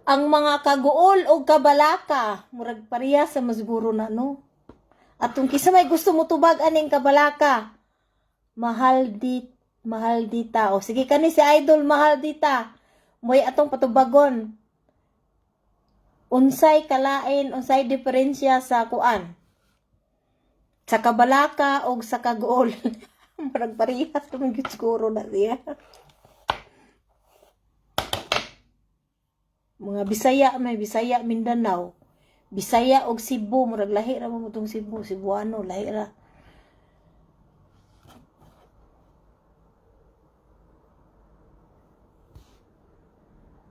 Ang mga kaguol o kabalaka murag parehas sa masguro na no. Atong kisa may gusto mo tubag aning kabalaka. Mahal dita. O sige kani si Idol mahal dita. Moy atong patubagon. Unsay kalain, unsay diferensya sa kuan? Sa kabalaka o sa kaguol. Murag parehas naman gyud siguro na siya. Mga Bisaya, Mindanao. Bisaya og Cebu, murag lahi ra mo tong Cebuano, lahi ra.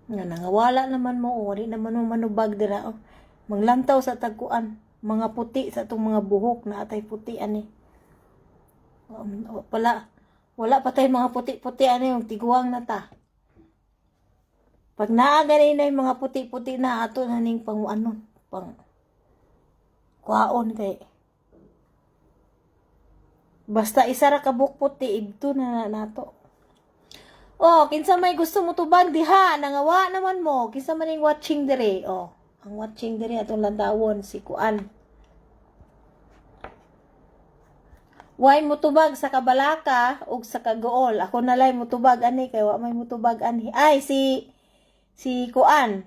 Nga nangawala naman mo, wala naman mo manubag dira. Manglantaw sa tagkuan, mga puti sa itong mga buhok na atay puti ani. Wala pa tayo mga puti-puti, ano yung tiguang na ta. Pag naaganin na yung mga puti-puti na ato na ning pang kuhaon kay. Basta isa ra ka buhok puti, igto na nato. Oh, kinsa may gusto mo tubag diha, nangawa naman mo. Kinsa man yung watching dire. Oh, ang watching dire atong landawon si Kuan. Way mutubag sa Kabalaka ug sa Kagool. Ako nalay mutubag ani kay wa may mutubag ani. Ay si Kuan.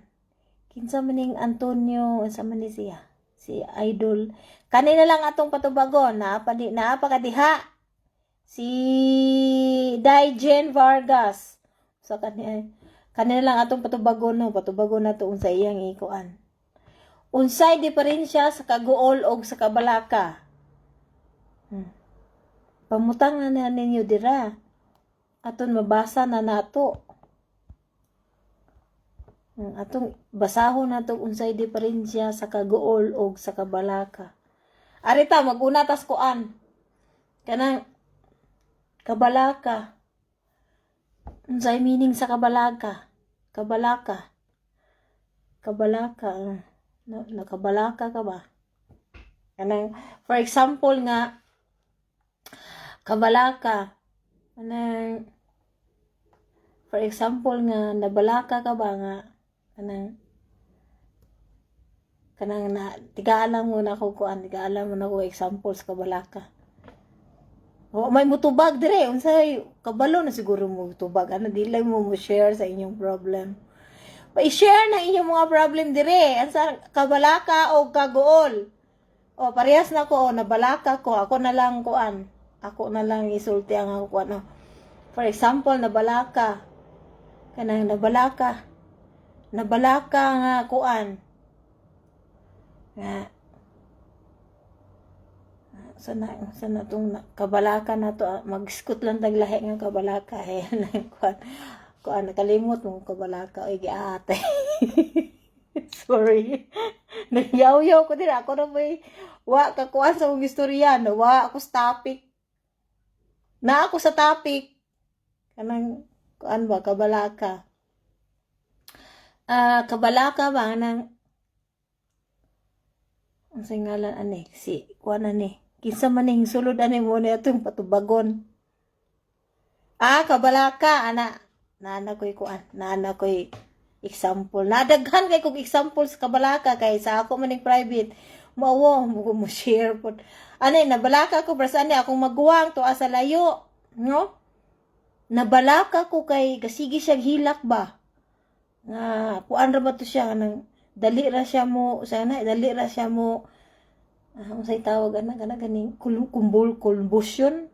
Kinsa man ning Antonio, unsa man ni siya? Si Idol. Kanina lang atong patubagon na pa ka diha. Si Daijen Vargas. So kanina lang atong patubagon no, patubagon nato unsa iyang ikuan. Unsay diferensya sa Kagool ug sa Kabalaka? Pamutang na ninyo dira. Aton mabasa na nato. Atong basahon nato unsay diferensya sa Kagool ug sa Kabalaka. Arita maguna tas Kuan. Kanang Kabalaka. Unsay meaning sa Kabalaka? Kabalaka. Nakabalaka ka ba? Kanang for example nga Kabalaka. For example nga nabalaka ka ba nga kanang na tigaalam mo na ko kuan, tigaalam mo na ko example sa Kabalaka. O may mutubag dire unsay kabalo na siguro mo tubag dili mo share sa inyong problem. Pa-share na inyong mga problem dire sa Kabalaka o Kagool. O parehas na ko nabalaka ko, ako na lang kuan. Ako na lang isulti ang ako kuan. For example, nabalaka. Kanang nabalaka nga kuan. Nga sana tong Kabalaka na to mag-skut lang taglahi nga Kabalaka kuan nakalimot mo Kabalaka oy giatay. Sorry. Nagyaw-yaw ko din ako na may wa ka kuan sa mong istorya no wa ako sa topic. Na ako sa topic kanang kuan ba Kabalaka. Kabalaka ba nang unsay ngalan ani si kuan ani kinsa man ning sulod ani mo ni atong patubagon. Kabalaka nana koy kuan nana koy example nadaghan kay kog example sa Kabalaka kay sa ako man ning private mo share pod ani nabalaka ko basta ani akong maguwang to asa layo no nabalaka ko kay gasigi siya hilak ba nga kuan ra ba to siya nang dali ra siya mo unsay tawag ganing combustion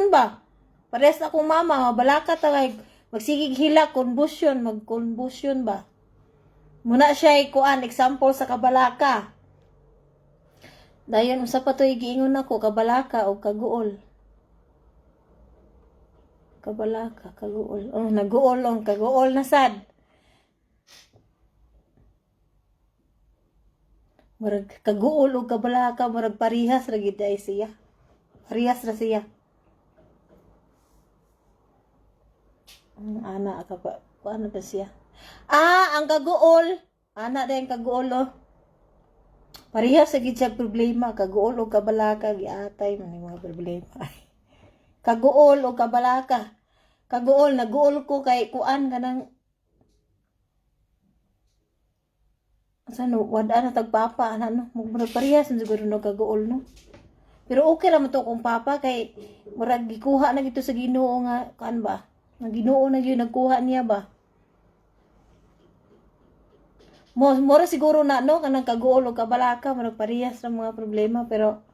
ba pares na akong mama mabalaka ta kay magsigig hilak mag-combustion ba muna siya kuan example sa Kabalaka. Dayon usa pa toy giingon nako Kabalaka o Kagool. Kabalaka, Kagool. Oh, naguol ang Kagool na sad. Murag Kagool o Kabalaka murag parihas ra gid ay siya. Parihas ra siya. Ana ka pa paano ba siya? Ang Kagool. Ana din Kagool oh. Parehas sa gid siya problema Kagool o Kabalaka giatay man mga problema. Kagool o Kabalaka. Kagool naguol ko kay kuan kanang sano wada na tagpapa ano murag parehas siguro no Kagool no. Pero okay ra man to kung papa kay murag gikuha na gito sa Ginoo nga kuan ba? Nga Ginoo na gyud nagkuha niya ba? Mora siguro na no kanang Kagool o Kabalaka murag parehas ra mga problema pero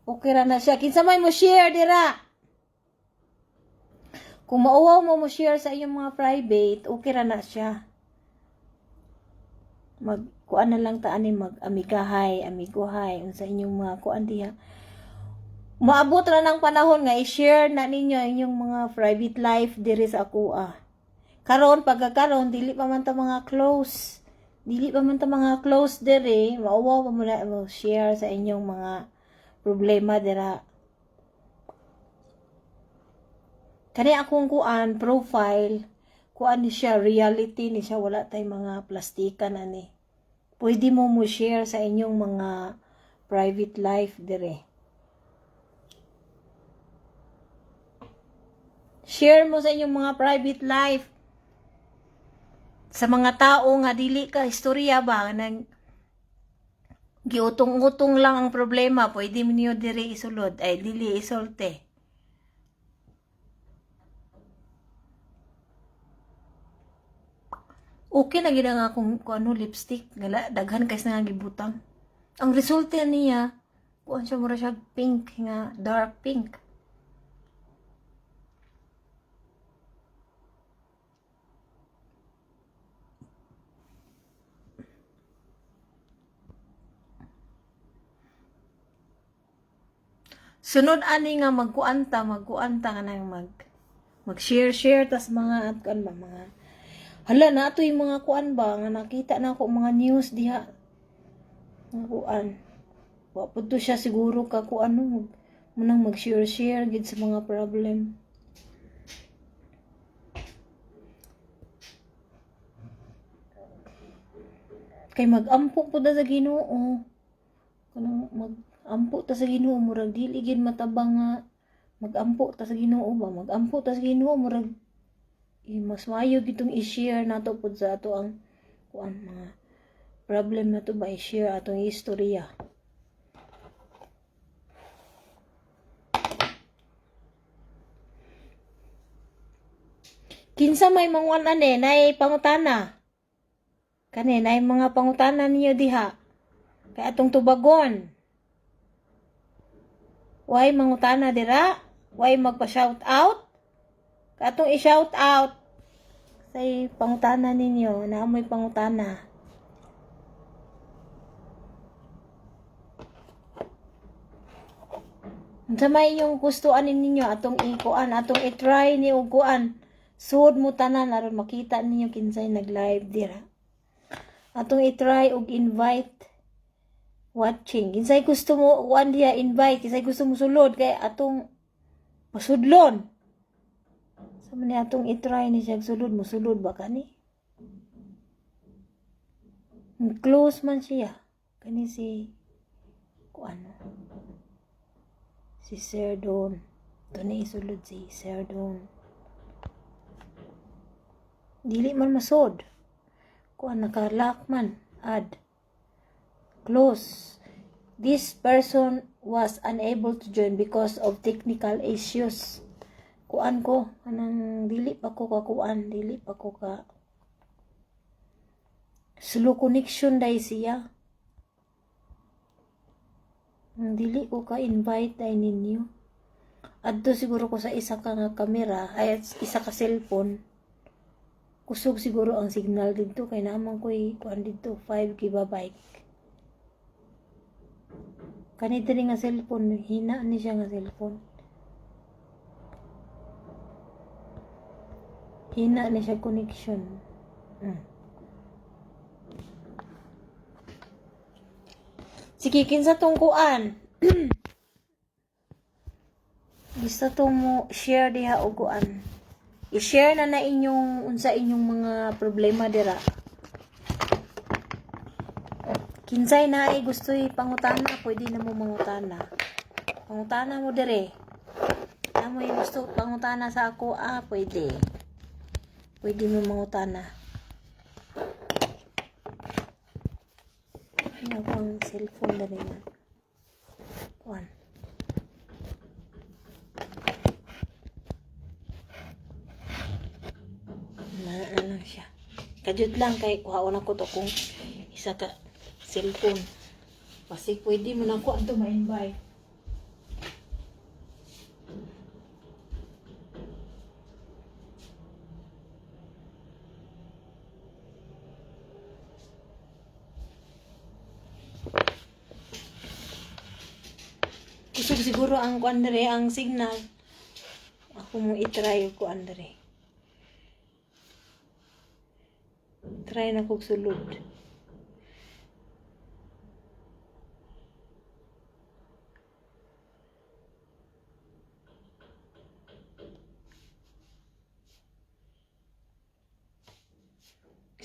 okay ra na siya. Kinsa may mo share dira? Kung mauwaw mo share sa iyong mga private, okay ra na siya. Kuan na lang ta ani mag-amigahay, amigohay sa inyong mga kuan diha. Maabot ra ng panahon nga i-share na ninyo inyong mga private life diri sa ako Karon pagkakaron dili pa man ta mga close. Dili pa man ta mga close diri, mauwaw pa mo na mo share sa inyong mga problema dira. Kani akong kuan profile, kuan ni siya reality ni siya, wala tay mga plastika na ni. Pwede mo share sa inyong mga private life dire. Share mo sa inyong mga private life sa mga tao nga dili ka istorya ba nang giutong-utong lang ang problema, pwede mo niyo dire isulod ay dili isolte. Okay na gid ang akong kuano lipstick, gala daghan kay nga gibutang. Ang resulta niya, kuan siya mura siya pink nga dark pink. Sunod ani nga magkuanta ka nang mag-share tas mga kuan ba mga hala na ito yung mga kuan ba nga nakita na ako mga news diha nga kuan wa pud to siya siguro ka kuan no munang mag-share gid sa mga problem. Kay mag-ampo po da sa Ginoo kanang mag-ampo ta sa Ginoo murag dili gid matabang nga mag-ampo ta sa Ginoo ba mag-ampo ta sa Ginoo murag mas maayo gitong i-share nato pud sa ato ang kuan mga problem na to ba i-share atong istorya. Kinsa may manguan ane nay pangutana kani nay mga pangutana niyo diha kay atong tubagon. Why mangutana dira? Why magpa-shout out? Katong i-shout out say pangutana ninyo, naamoy pangutana. Unsa may inyong gustuan ninyo atong ikuan, atong i-try ni og kuan. Sud mo tanan aron makita ninyo kinsay nag-live dira. Atong i-try og invite watching. Kinsay gusto mo kuan diha invite, kinsay gusto mo sulod kay atong pasudlon. Sa man atong i-try ni siya sulod mo sulod ba kani? Close man siya. Kani si kuan si Sir Don. Ito na isulod si Sir Don. Dili man masod. Kuan naka-lock man. Add. Close. This person was unable to join because of technical issues. Kuan ko. Kanang dili pa ko ka kuan. Dili pa ko ka slow connection dahil siya. Dili ko ka invite dahil ninyo. Adto siguro ko sa isa ka nga kamera. Ay isa ka cellphone. Kusog siguro ang signal dito kay naman ko'y kuan dito 5 GB. Kanito rin nga cellphone, hina ni siya nga cellphone. Hina ni siya connection. Sige, kinsa tong kuan. Gusto tong mo share diha og kuan. I-share na inyong unsa inyong mga problema dira. Kinsay na ay gusto'y pangutana, pwede na mo mangutana. Pangutana mo dire. Amoy gusto pangutana sa ako, pwede. Pwede mo mangutana. Ano ang cellphone na rin. Kuan. Ano siya. Kajut lang kay kuhaon ako to kung isa ka cellphone. Kasi pwede mo na ko ato ma-invite. Kusog siguro ang kuan dere, ang signal. Ako mo i-try ko andre. Try na kog sulod.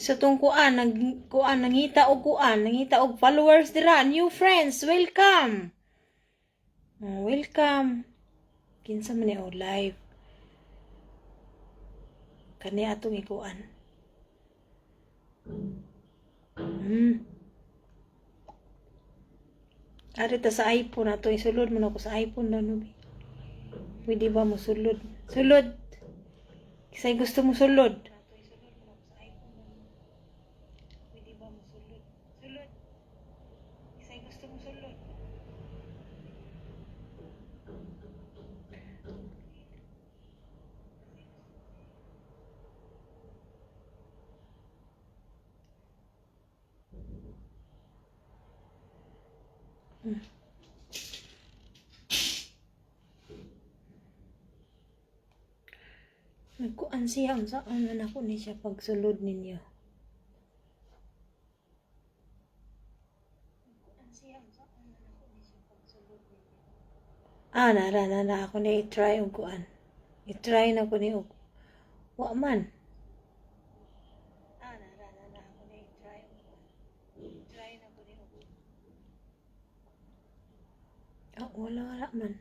Sa tong nangita og followers dira, new friends, welcome. Oh, welcome. Kinsa man ni og live. Kani atong ikuan. Ari ta sa iPhone ato isulod mo na ko sa iPhone na no. Pwede ba mo sulod? Sulod. Kisay gusto mo sulod? Pwede ba mo sulod? Sulod. Kisay gusto mo sulod? Nagkuan siya unsa man ako ni siya pagsulod ninyo. Na ako na i-try og kuan. I-try na ko ni og wa man. Na ako na i-try og kuan. I-try na ko ni og. Wala man.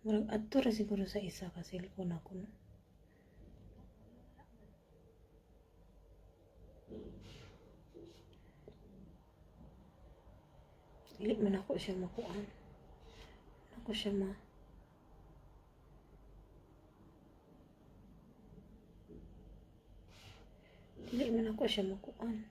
Murag adto ra siguro sa isa ka cellphone ako no. Dili man ako siya makuan. Ako siya Dili man ako siya makuan.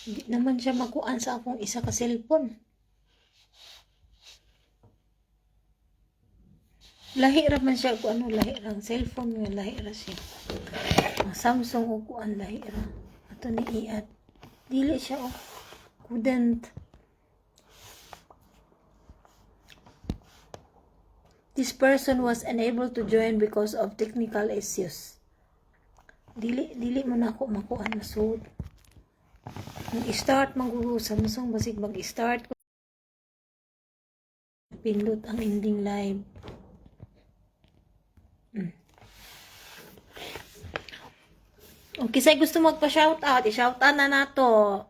Hindi naman siya makuan sa akong isa ka cellphone. Lahi ra man siya kung ano, lahi ra. Cellphone nga, lahi ra siya. Ang Samsung o kuan, lahi ra. Ato ni iat. Dili siya o. Couldn't. This person was unable to join because of technical issues. Dili mo na ako makuan masud. Mag-start magugo Samsung basig mag-start ko. Pindot ang ending live. Okay, say gusto magpa-shoutout, i-shoutout na nato.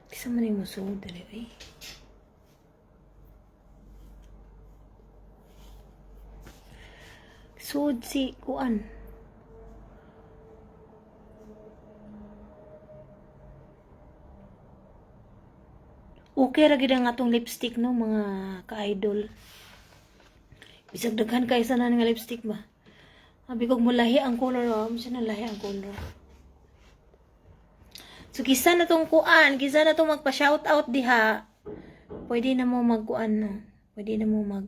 Kisa man yung musod dali eh. Sud si kuan. Okay ra gid ang atong lipstick no mga ka-idol. Bisag daghan kay sa nga lipstick ba. Abi kog mulahi ang color, mo siya nalahi ang color. So kisa na tong kuan, kisa na tong magpa-shout out diha. Pwede na mo magkuan no. Pwede na mo mag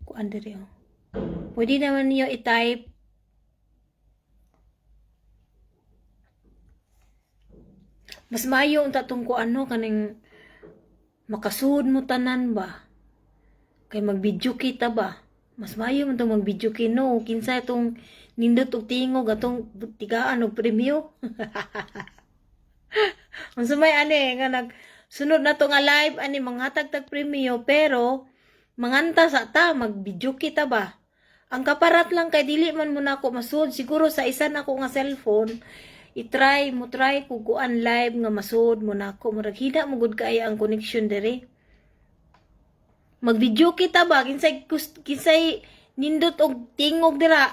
kuan diri oh. Pwede naman niyo i-type mas maayo unta tong kuan no kaning makasud mo tanan ba. Kay mag-video kita ba? Mas maayo man itong mag-video kino. Kinsa itong nindot og tingog atong tigaan og premyo. Ang sumay ani nga sunod na to nga live ani manghatag tag premyo pero manganta sa ta mag-video kita ba? Ang kaparat lang kay dili man mo na ako masud siguro sa isa na ko nga cellphone try ko kuan live nga masud mo na ako murag hina mo gud kay ang connection diri. Mag-video kita ba? Kinsay nindot og tingog dira.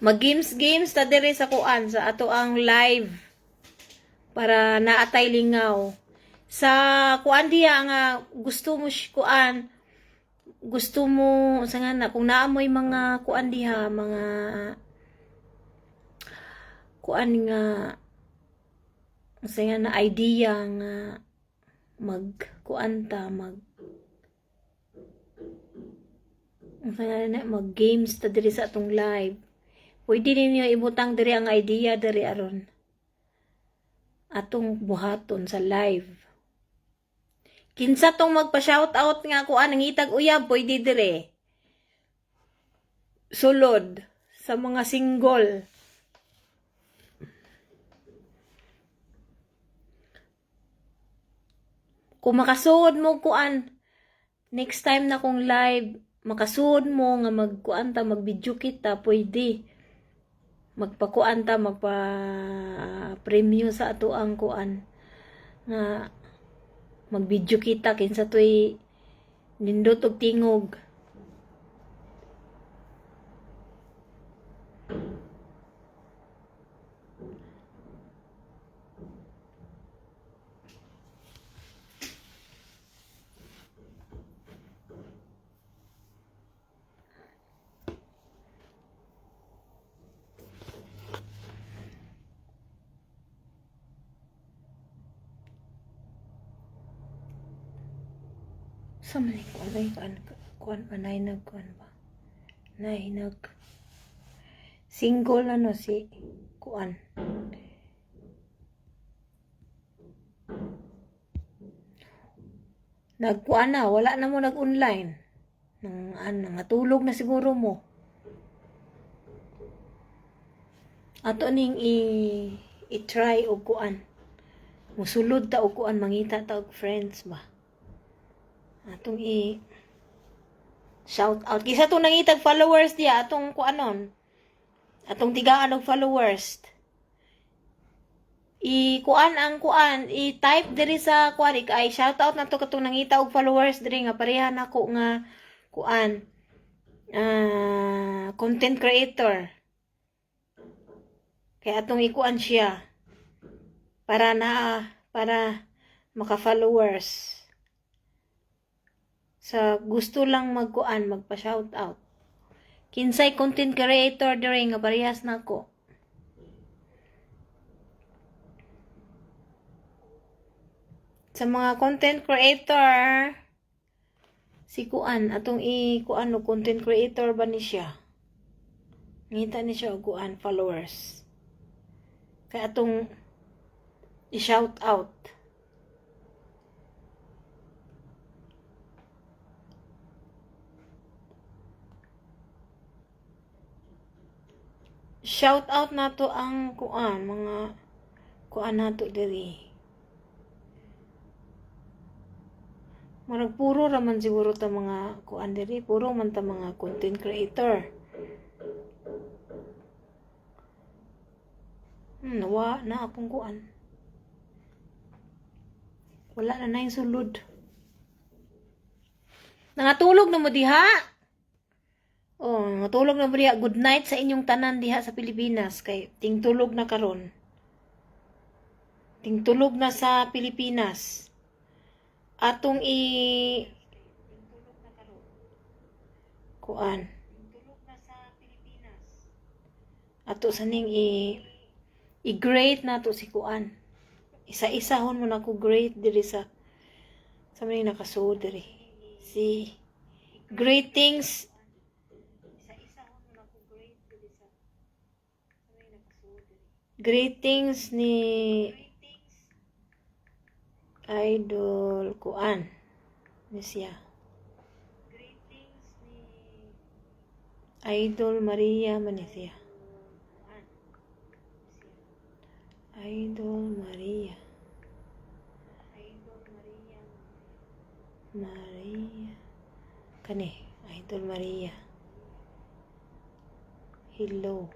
Mag-games ta diri sa kuan sa ato ang live. para naatay lingaw. Sa kuan diya nga gusto mo kuan, gusto mo sa nga na kung naamoy mga kuan diha, mga kuan nga sa nga na idea nga mag kuan ta mag mag games ta diri sa atong live. Pwede ninyo ibutang diri ang idea diri aron atong buhaton sa live. Kinsa tong magpa-shoutout nga kuan nangitag uyab, pwede dire. Sulod sa mga single. Kung makasuod mo kuan, next time na kong live, makasuod mo nga magkuan ta, mag-video kita, pwede. Magpakuan ta, magpa-preview sa ato ang kuan. Nga, mag-video kita, kinsa to'y nindot og tingog. Sa man kuan pa nag kuan ba? Nag single ano si kuan. Nagkuan na, wala na mo nag-online. Natulog na siguro mo. Ato ning i-try og kuan. Musulod ta og kuan, mangita ta og friends ba. Atong shout out. Kisa itong nangitag followers diya, atong kuanon. Atong tigaan og followers. I-kuan ang kuan, i-type diri sa kuan, ay shout out na to katong nangita og followers diri nga pareha nako nga kuan. Content creator. Kaya atong ikuan siya para maka-followers. Sa gusto lang magkuan, magpa-shoutout. Kinsay content creator diri nga parehas nako. Sa mga content creator, si kuan atong kuan no content creator ba ni siya? Ngita ni siya og kuan followers. Kaya atong i-shout out. Shout out nato ang kuan, mga kuan nato diri. Marag puro raman siguro ta mga kuan diri, puro man ta mga content creator. Nawa na akong kuan. Wala na yung sulod. Nangatulog na mo diha. Oh, nangatulog na mo diha. Good night sa inyong tanan diha sa Pilipinas. Kay tingtulog na karon. Tingtulog na sa Pilipinas. Atong kuan. Tingtulog na sa Pilipinas. Ato saning i-grade nato si kuan. Isa-isahon mo na ko grade diri sa maning nakasuod diri. Si greetings. Isa-isahon mo na ko grade diri sa maning nakasuod diri. Greetings ni Idol kuan. Ni siya. Greetings ni Idol Maria Manisia. Idol Maria. Idol Maria. Maria. Kani, Idol Maria. Hello.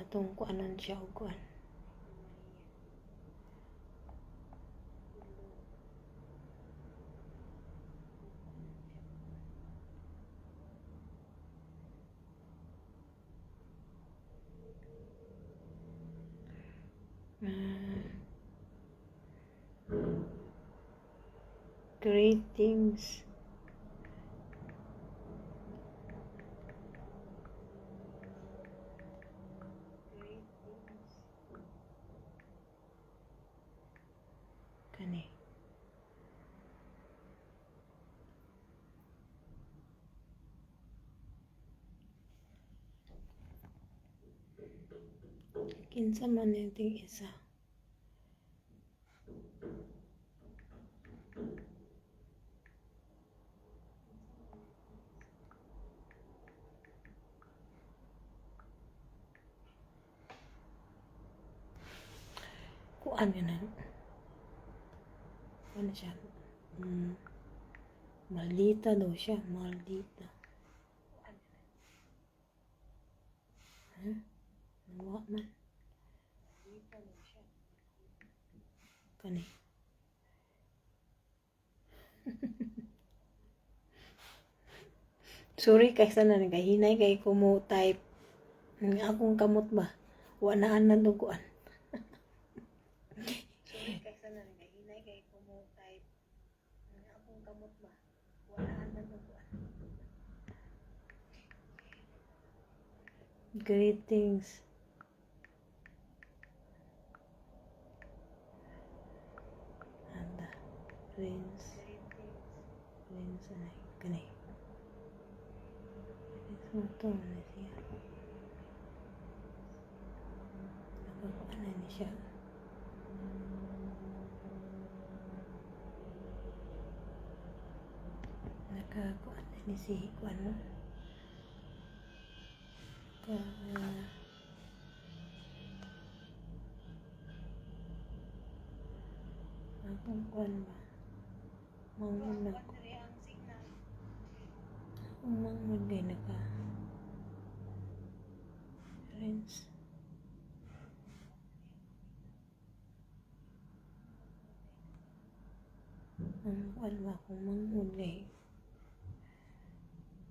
Atong kuanon siya og kuan. Greetings. Kani. Kinsa man yung ting isa. Kuan yun na. Ano siya? Maldita daw siya. Maldita. Huh? Nawa man. Maldita daw siya. Kani. Sorry kay sana nagahinay kay kumo type. Akong kamot ba? Wala na duguan. Sorry kay sana nagahinay kay kumo type. Akong kamot ba? Wala na duguan. Greetings. Anda. Prince. Prince ay kani. Ito na siya. Nakakuha na ni siya. Nakakuha na ni si Kuano. Akong Kuan ba? Mangun ako. Akong mangun gay naka. Friends. Ang Kuan ba akong mangun gay.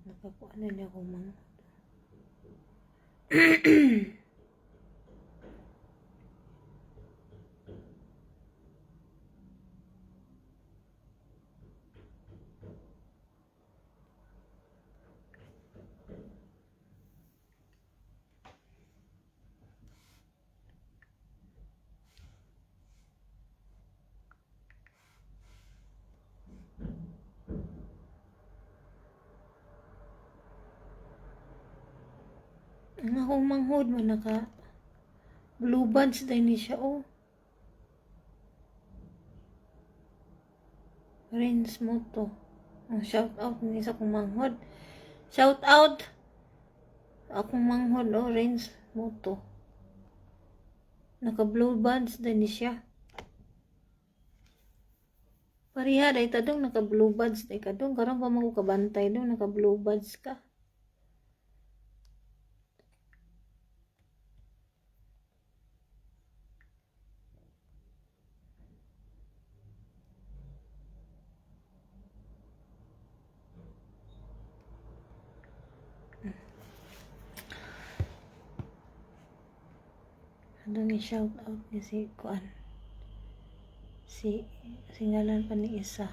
Nakakuha na niya akong mangun. Ang akong manghod man naka blue buds din ni siya oh. Rinse mo to. Shout out ni sa akong manghod. Shout out. Akong manghod oh rinse mo to. Naka blue buds din ni siya. Pariha day tadong naka blue buds day kadong karon pa man ko kabantay dong naka blue buds ka. Ano ni shout out ni si Kuan. Si ngalan pa ni isa.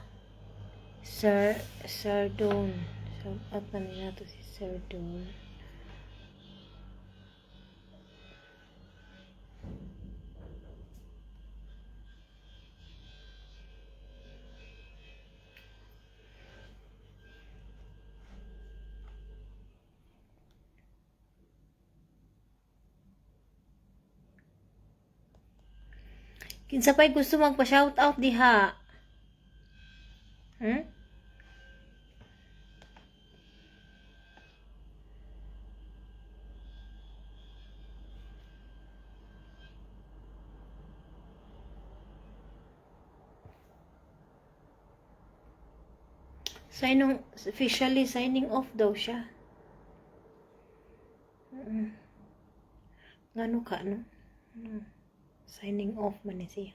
Sir Don. Shout out na niya to si Sir Don. Kinsa pa'y gusto magpa-shout out diha? Hmm? Officially signing off daw siya. Ngano ka, no? Signing off man ni siya.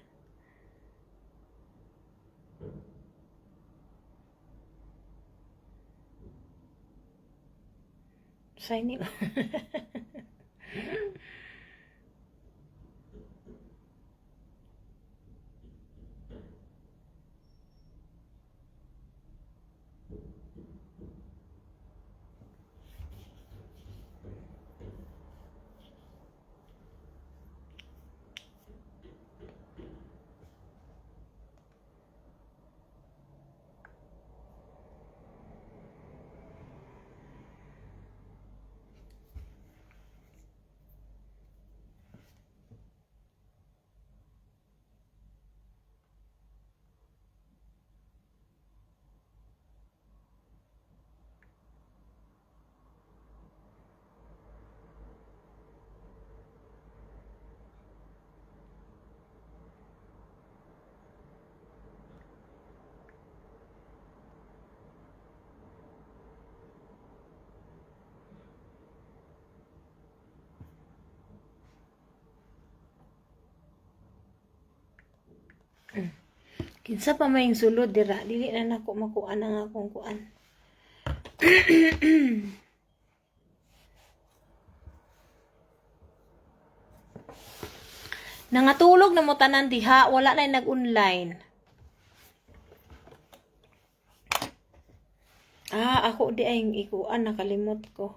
Signing off. Kinsa pa may sulod dira, dili na nako makuan ang akong kuan. Nangatulog na mo tanan diha, wala na nag-online. Ako di ay ikuan, nakalimot ko.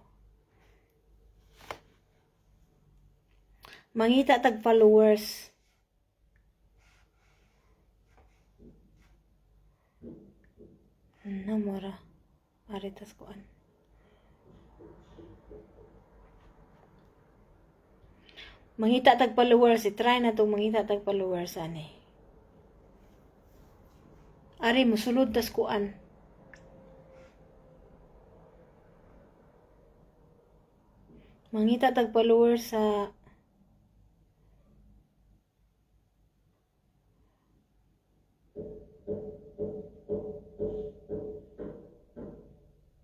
Mangita tag followers. Namara. Aritas kuan. Mangita tag followers, i-try na tong mangita tag followers ani. Ari musulod tas kuan. Mangita tag followers sa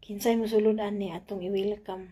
kinsay musulod ani atong i-welcome.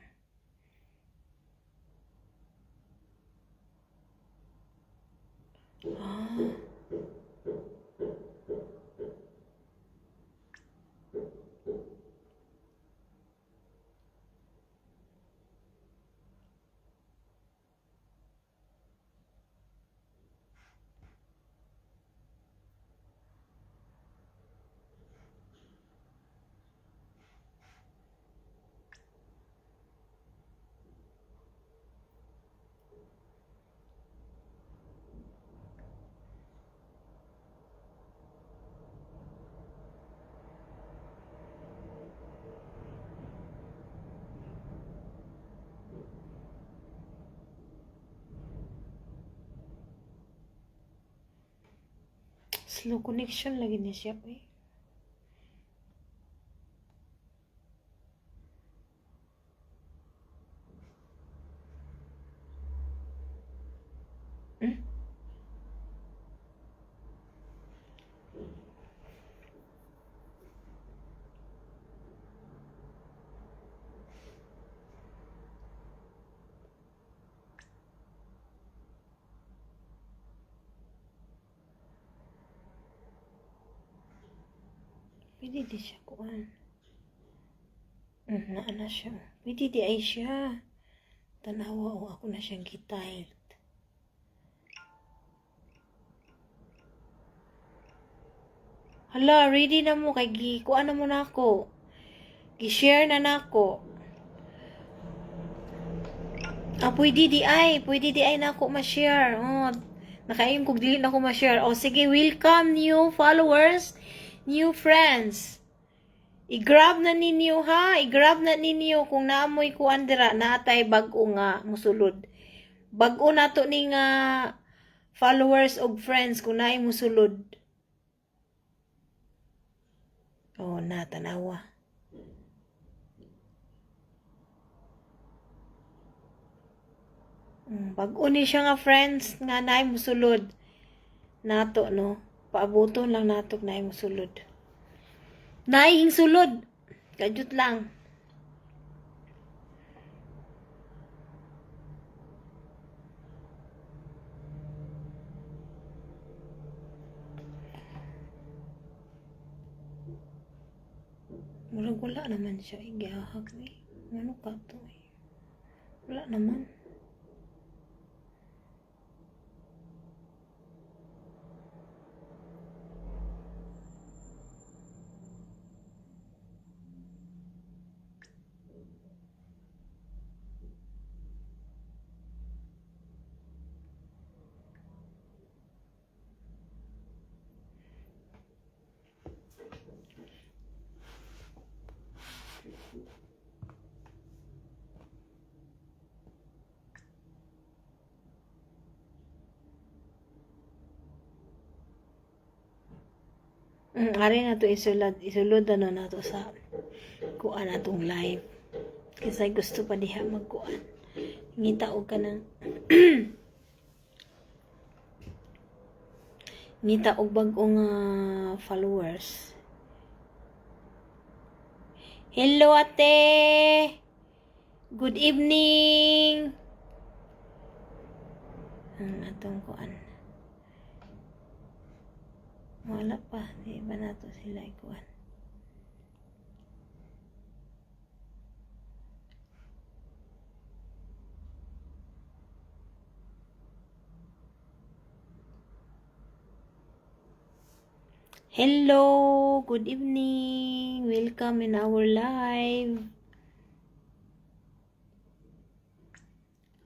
Slow connection lagi ni siya eh. Pwede di siya kuan. Naana siya. Pwede di ay siya. Tanawa o ako na siyang gitayt. Hala, ready na mo kay kuan na mo na ako. Gi-share na nako. Pwede di ay na ako ma-share. Nakaim kog dili na ako ma-share. Sige, welcome new followers. New friends. I-grab na ninyo ha. I-grab na ninyo kung naamoy kuan dira natay bag-o nga musulod. Bag-o nato ni nga followers og friends kung naay musulod. Tanawa. Bag-o ni siya nga friends nga naay musulod. Nato no. Paabuton lang nato na yung sulod. Naihing sulod. Kajut lang. Murag wala naman siya. Igahag eh. Ano ka to eh. Wala naman. Ari na to isulod na to sa kuan atong live. Kasi gusto pa diha magkuan. Ngita og kanang ngita og bag-ong followers. Hello ate. Good evening. Atong kuan. Wala pa. Di ba na to sila ikuan? Hello! Good evening! Welcome in our live.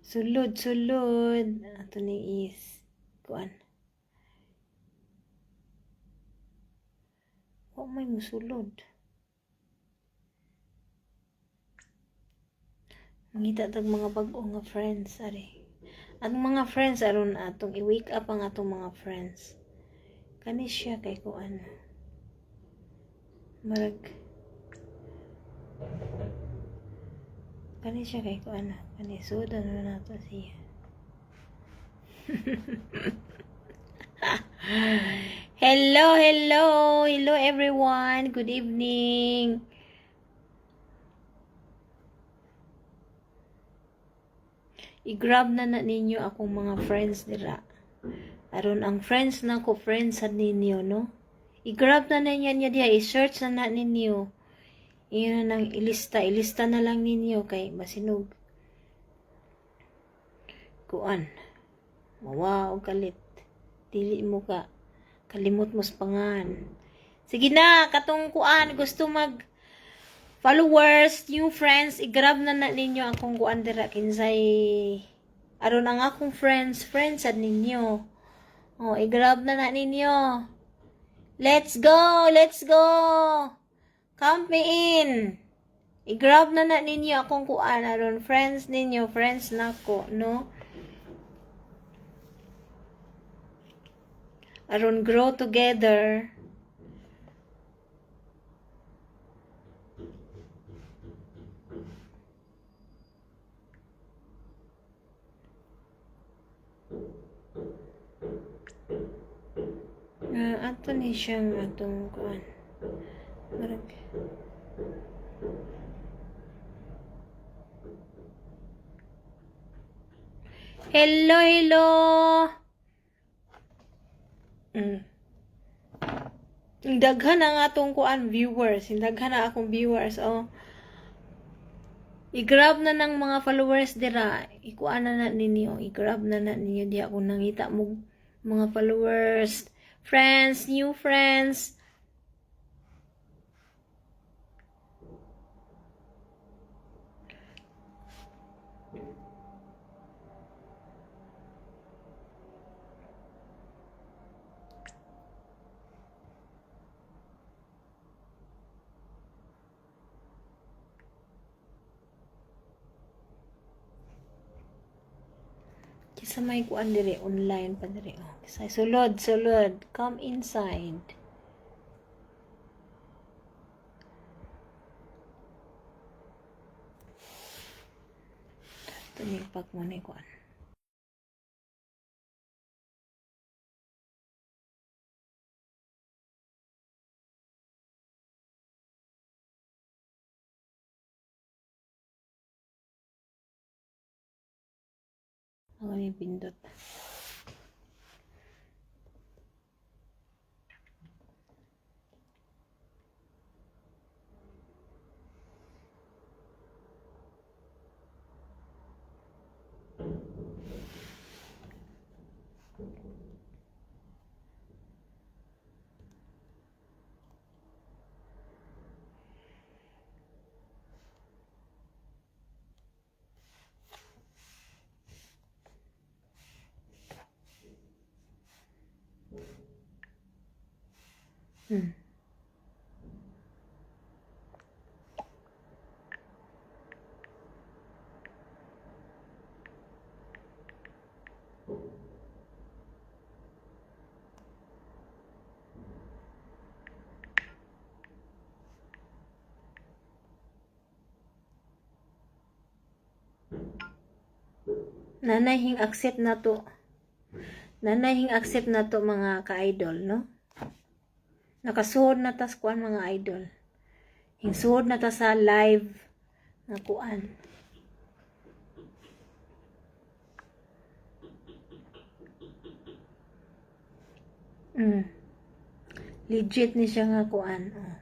Sulod. Ato ni is kuan. Wa may musulod. Mangita tag mga bag-o nga friends ari. Ang mga friends aron atong i-wake up ang atong mga friends. Kani siya kay kuan. Marag kani siya kay kuan. Kani sudan na nato siya. Hello everyone. Good evening. I-grab na ninyo akong mga friends dira. Aron ang friends na ko, friends sa ninyo, no? I-grab na niya diha, i-search na ninyo. Iyon na nang ilista na lang ninyo kay masinog. Kuan. Wow, kalit. Dili mo ka. Kalimot mo sa pangan. Sige na, katong kuan, gusto mag followers, new friends, i-grab na ninyo akong kuan dira kinsay aron ang akong friends sa ninyo. Oh, i-grab na ninyo. Let's go! Count me in. I-grab na ninyo akong kuan aron friends ninyo, friends nako, no? Aron grow together. Ato ni siyang atong kuan. Marag. Hello. Daghan ang atong kuan viewers. Daghan na akong viewers. Oh. I-grab na ng mga followers dira. Ikuan na ninyo. I-grab na ninyo. Di ako nangita mo mga followers. Friends, new friends. Kisa may kuan diri online pa diri. Oh, kisa sulod. Come inside. Tumigpak mo ni kuan. Ako ni pindot. Nanayhing accept na to. Nanayhing accept na to mga ka-idol, no? Nakasuhod na tas kuan mga idol. Hingsuhod na ta sa live na kuan. Legit ni siya nga kuan. Oh.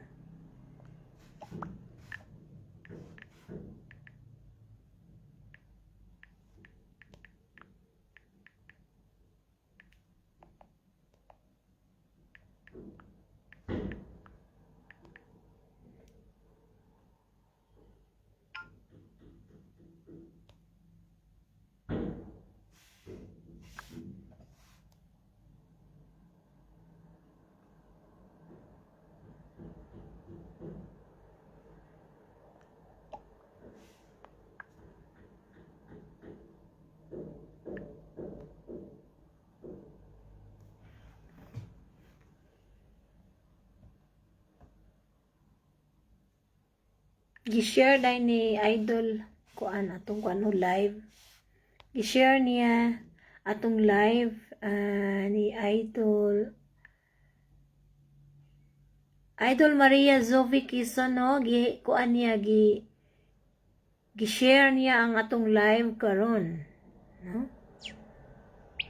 Gi-share dai ni Idol kuan atong kuan live. Gi-share niya atong live ni Idol Maria Zoe Quezon, no? Kuan niya gi-share niya ang atong live karon, no?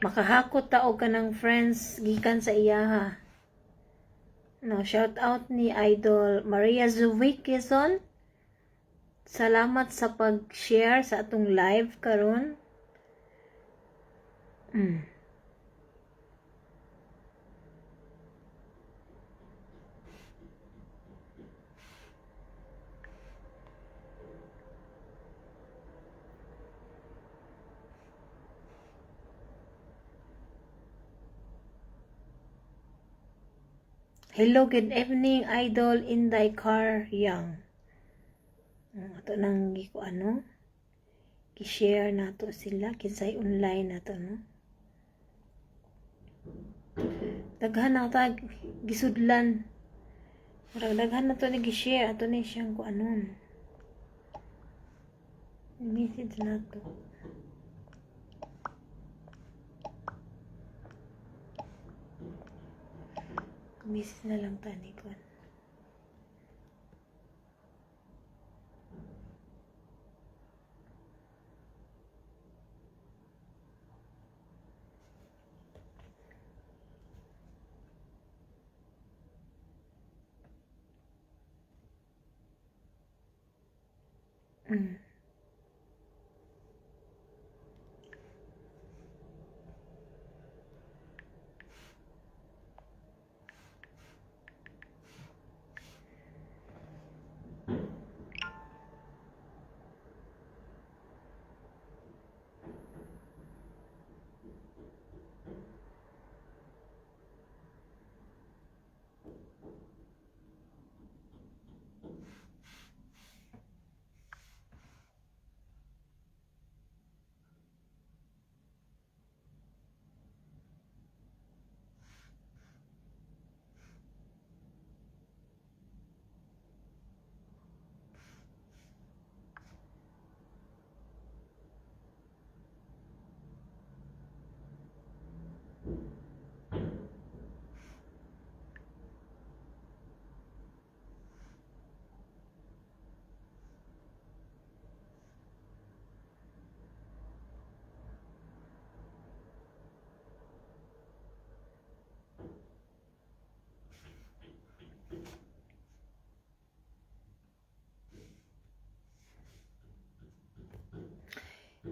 Makahakot ta og kanang friends gikan sa iyaha. No, shout out ni Idol Maria Zoe Quezon. Salamat sa pag-share sa atong live karon. Hello, good evening, Idol Inday Car Young. Ato nang gi-share nato sila kinsay online nato, no? Daghan na ta gisudlan. Daghan na to ni gi-share ato ni siyang kuanon. Message nato. Message na lang tani ko.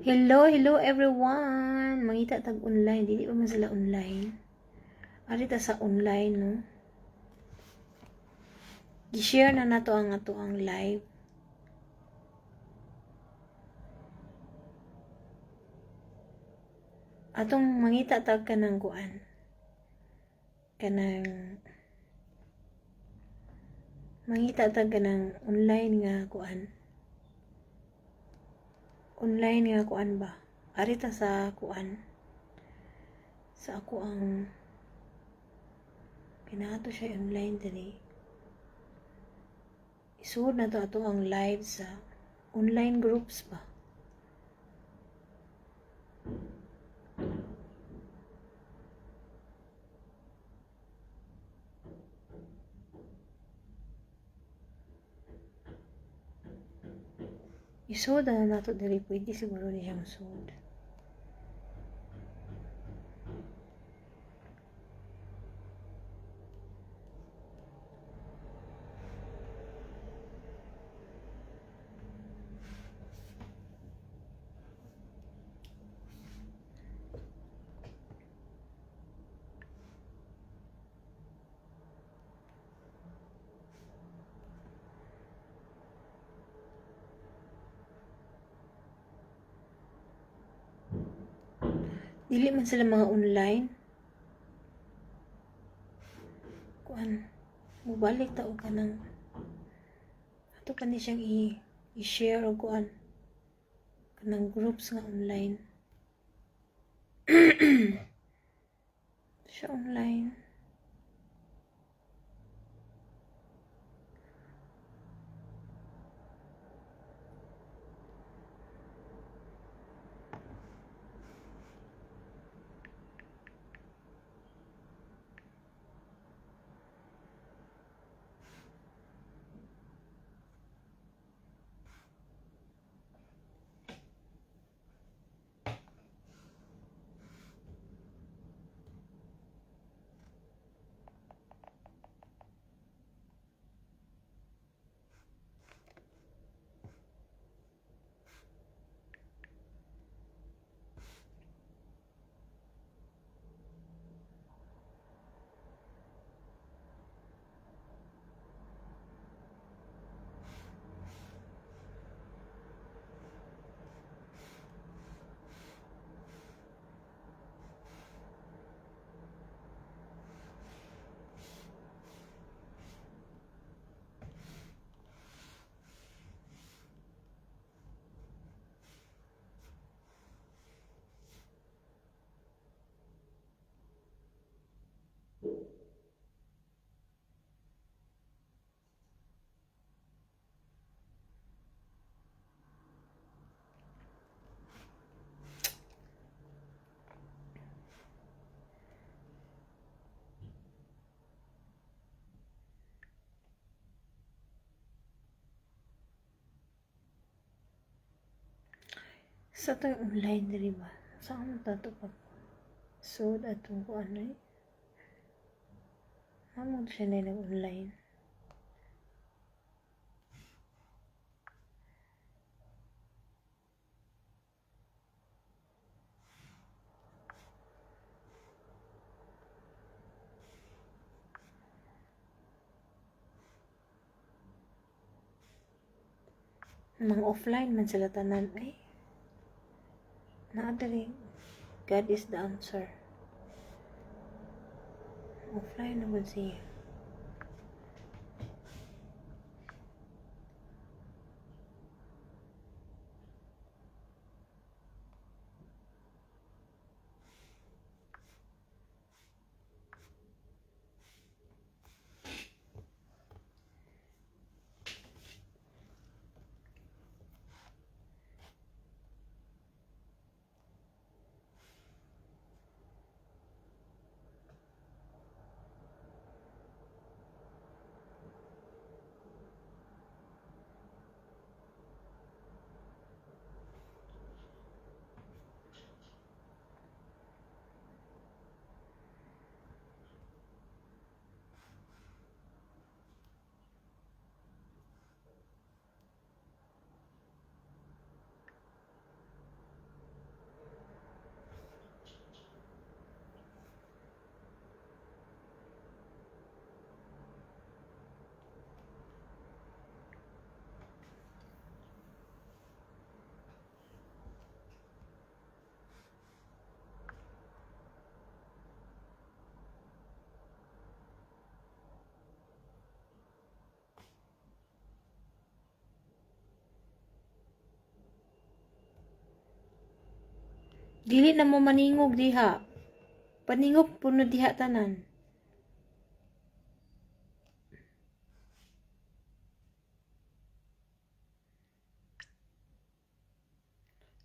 Hello everyone. Mangita tag online, dili pa man sila online. Ari ta sa online, no. Gi-share na nato ang ato ang live. Atong mangita tag kanang kuan. Mangita tag kanang online nga kuan. Online nga kuan ba? Ari ta sa kuan. Sa ako ang kinato siya online dali. Isuod na to ato ang live sa online groups ba? Isuod na nato dali, pwede siguro ni siyang suod. Dili man sila mga online. Kuan, mubalik ta o kanang ato pa ni siyang i-share o kuan kanang groups nga online. Siya online. Sa to online diri ba? Saan mo tato pag sud atong kuan ay? Amo siya na online. Mga offline man sila tanan ay. Naa diri. God is the answer. Offline naman siya. Dili na mo maningog diha. Paningog puno diha tanan.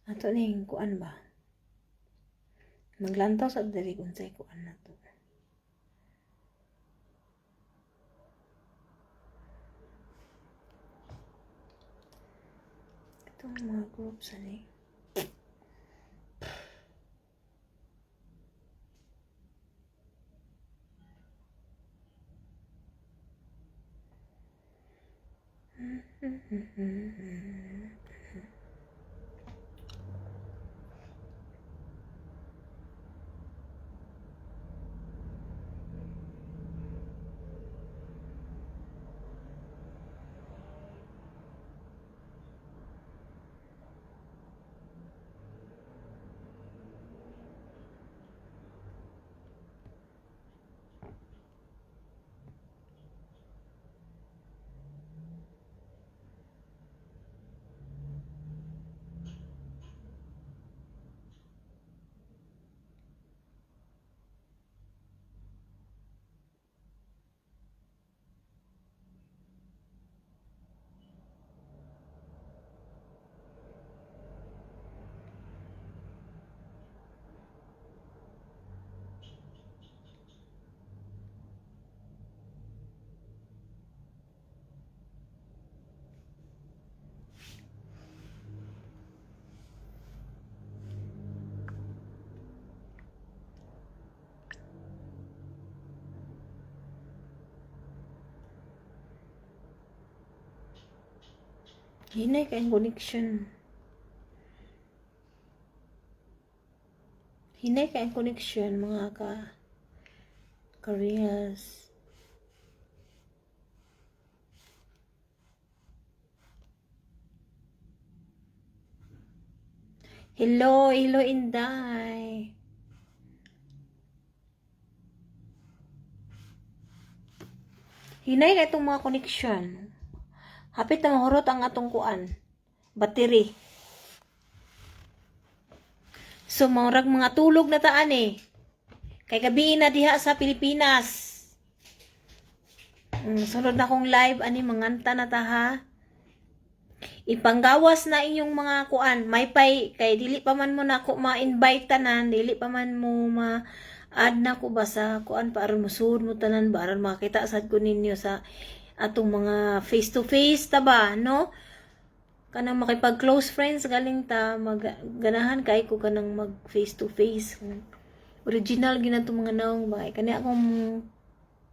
Ato ning kuan ba? Maglantaw sa diri unsay kuan nato. Itong mga groups ani. Hinay kayong connection. Hinay kayong connection, mga ka-Koreans. Hello, hello, Inday. Hinay ka itong mga connection. Hapit na mahurot ang atong kuan. Battery. So, mga tulog na taan eh. Kay gabi na diha sa Pilipinas. Sunod na kong live, ani manganta na ta ha. Ipanggawas na inyong mga kuan. May pay, kay dili pa man mo na ako ma-invite tanan, dili pa man mo ma-add na ko ba sa kuan, para musuod mo tanan, para makita sad ko ninyo sa atong mga face-to-face ta ba, no? Kanang makipag close friends galing ta, ganahan kay ko kanang mag face-to-face. Original gina itong mga naong ba. Kani akong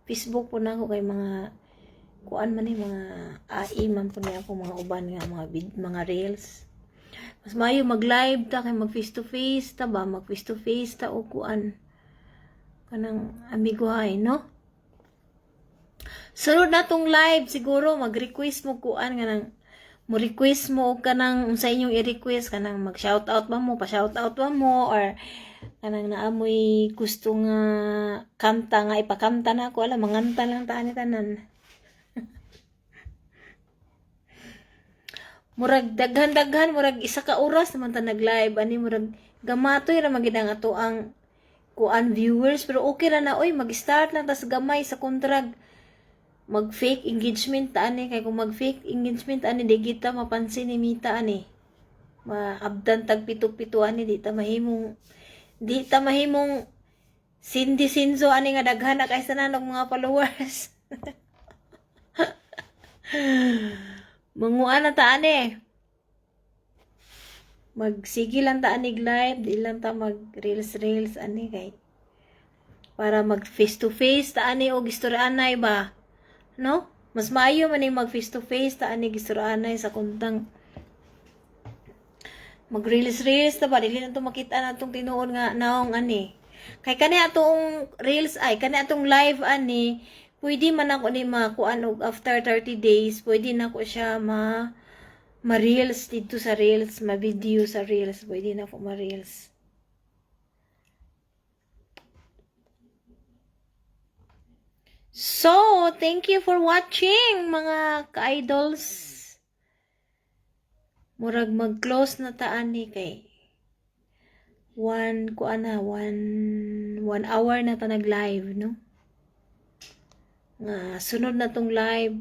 Facebook po na ako kay mga kuan man ni mga AI man po niya ako mga uban nga mga reels. Mas maayo mag-live ta kay mag face-to-face ta ba, mag face-to-face ta o kuan kanang amiguhay, no? Sunod na tong live siguro mag-request mo kuan kanang mo request mo kanang sa inyong i-request kanang mag-shoutout ba mo, pa-shoutout ba mo, or kanang naamoy gusto nga kanta nga ipakanta na ako, alam manganta lang taan ni tanan. Murag daghan murag isa ka oras naman ta nag-live ani, murag gamatoy ra magid ang ato ang kuan viewers, pero okay ra na oy, mag-start lang tas gamay sa kontrag. Mag fake engagement ta ani, kay kung mag fake engagement ani di kita mapansin ni Mita ani. Maabdan tag pito-pito ani, di ta mahimong Cindy Sinzo ani nga daghan na kaysa na ng mga followers. Manguan na ta ani. Magsige lang ta anig live, di lang ta mag reels ani kay para mag face to face ta ani og istoryanay ba, no? Mas maayo man mag face to face ta ani istoryanay sa kuntang mag reels ta ba, dili na to makita na tong tinuon nga naong ani. Kay kani atong reels ay kani atong live ani, pwede man ako ni makuan og after 30 days, pwede na ko siya ma-reels dito sa reels, ma-video sa reels, pwede na ko ma-reels. So, thank you for watching mga ka-idols. Murag mag-close na taan ni kay one hour na ta nag-live, no? Nga sunod na tong live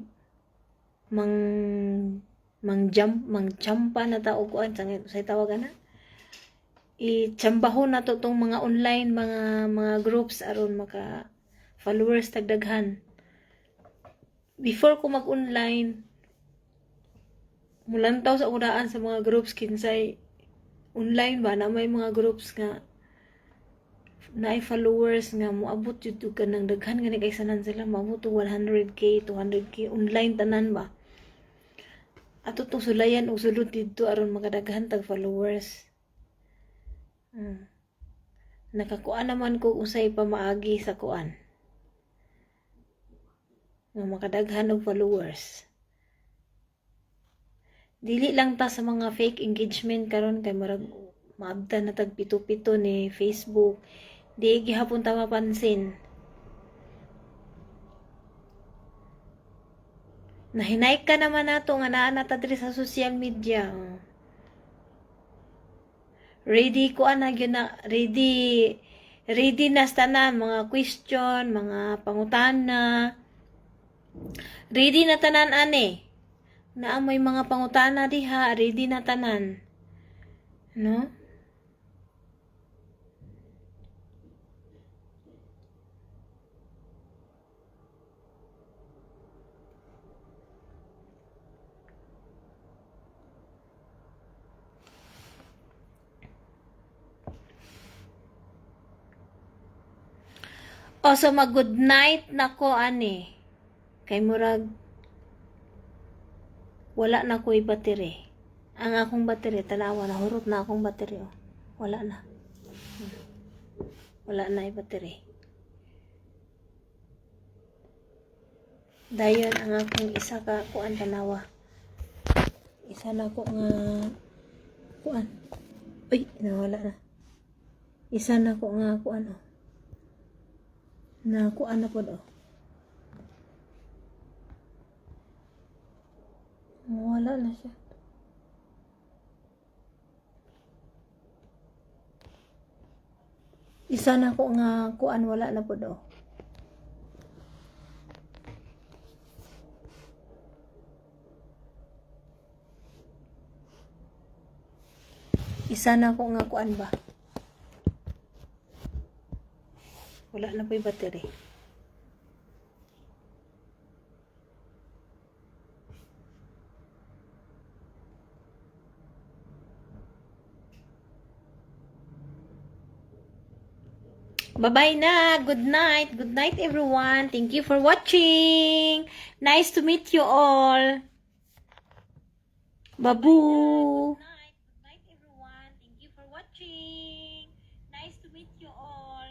mangchampa na ta og kuan sa tawagan na. I-chambaho na to tong mga online mga groups aron maka followers tagdaghan. Before ko mag-online, mulantaw sa unaan sa mga groups kinsay online ba na may mga groups nga na followers nga moabot jud ka nang daghan gani kay sanan sila, moabot 100k 200k online tanan ba. Ato tong sulayan og sulod dito aron makadaghan tag followers. Nakakuan naman ko usay pamaagi sa kuan nga makadaghan og followers. Dili lang ta sa mga fake engagement karon kay marag maabdan na tag pito-pito ni Facebook, di gihapon ta mapansin. Nahinay ka naman nato nga naa na ta diri sa social media. Ready ko ana gyud na, ready na sa tanan mga question, mga pangutana. Ready na tanan ani. Na may mga pangutana diha, ready na tanan. No? O, so mag-good night na ko ani. Kay murag Wala na ko'y battery. Ang akong battery, tanawa, nahurot na akong battery. Oh. Wala na. Wala na yung battery. Dayon ang akong isa ka kuan tanawa. Isa na ko nga kuan. Uy, nawala na. Isa na ko nga kuan oh. Na kuan na pod oh. Wala na siya. Isa na ko nga kuan wala na pod oh. Isa na ko nga kuan ba. Wala na po yung battery. Bye-bye na. Good night. Good night, everyone. Thank you for watching. Nice to meet you all. Babu. Good night, everyone. Thank you for watching. Nice to meet you all.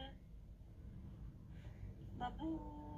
Babu.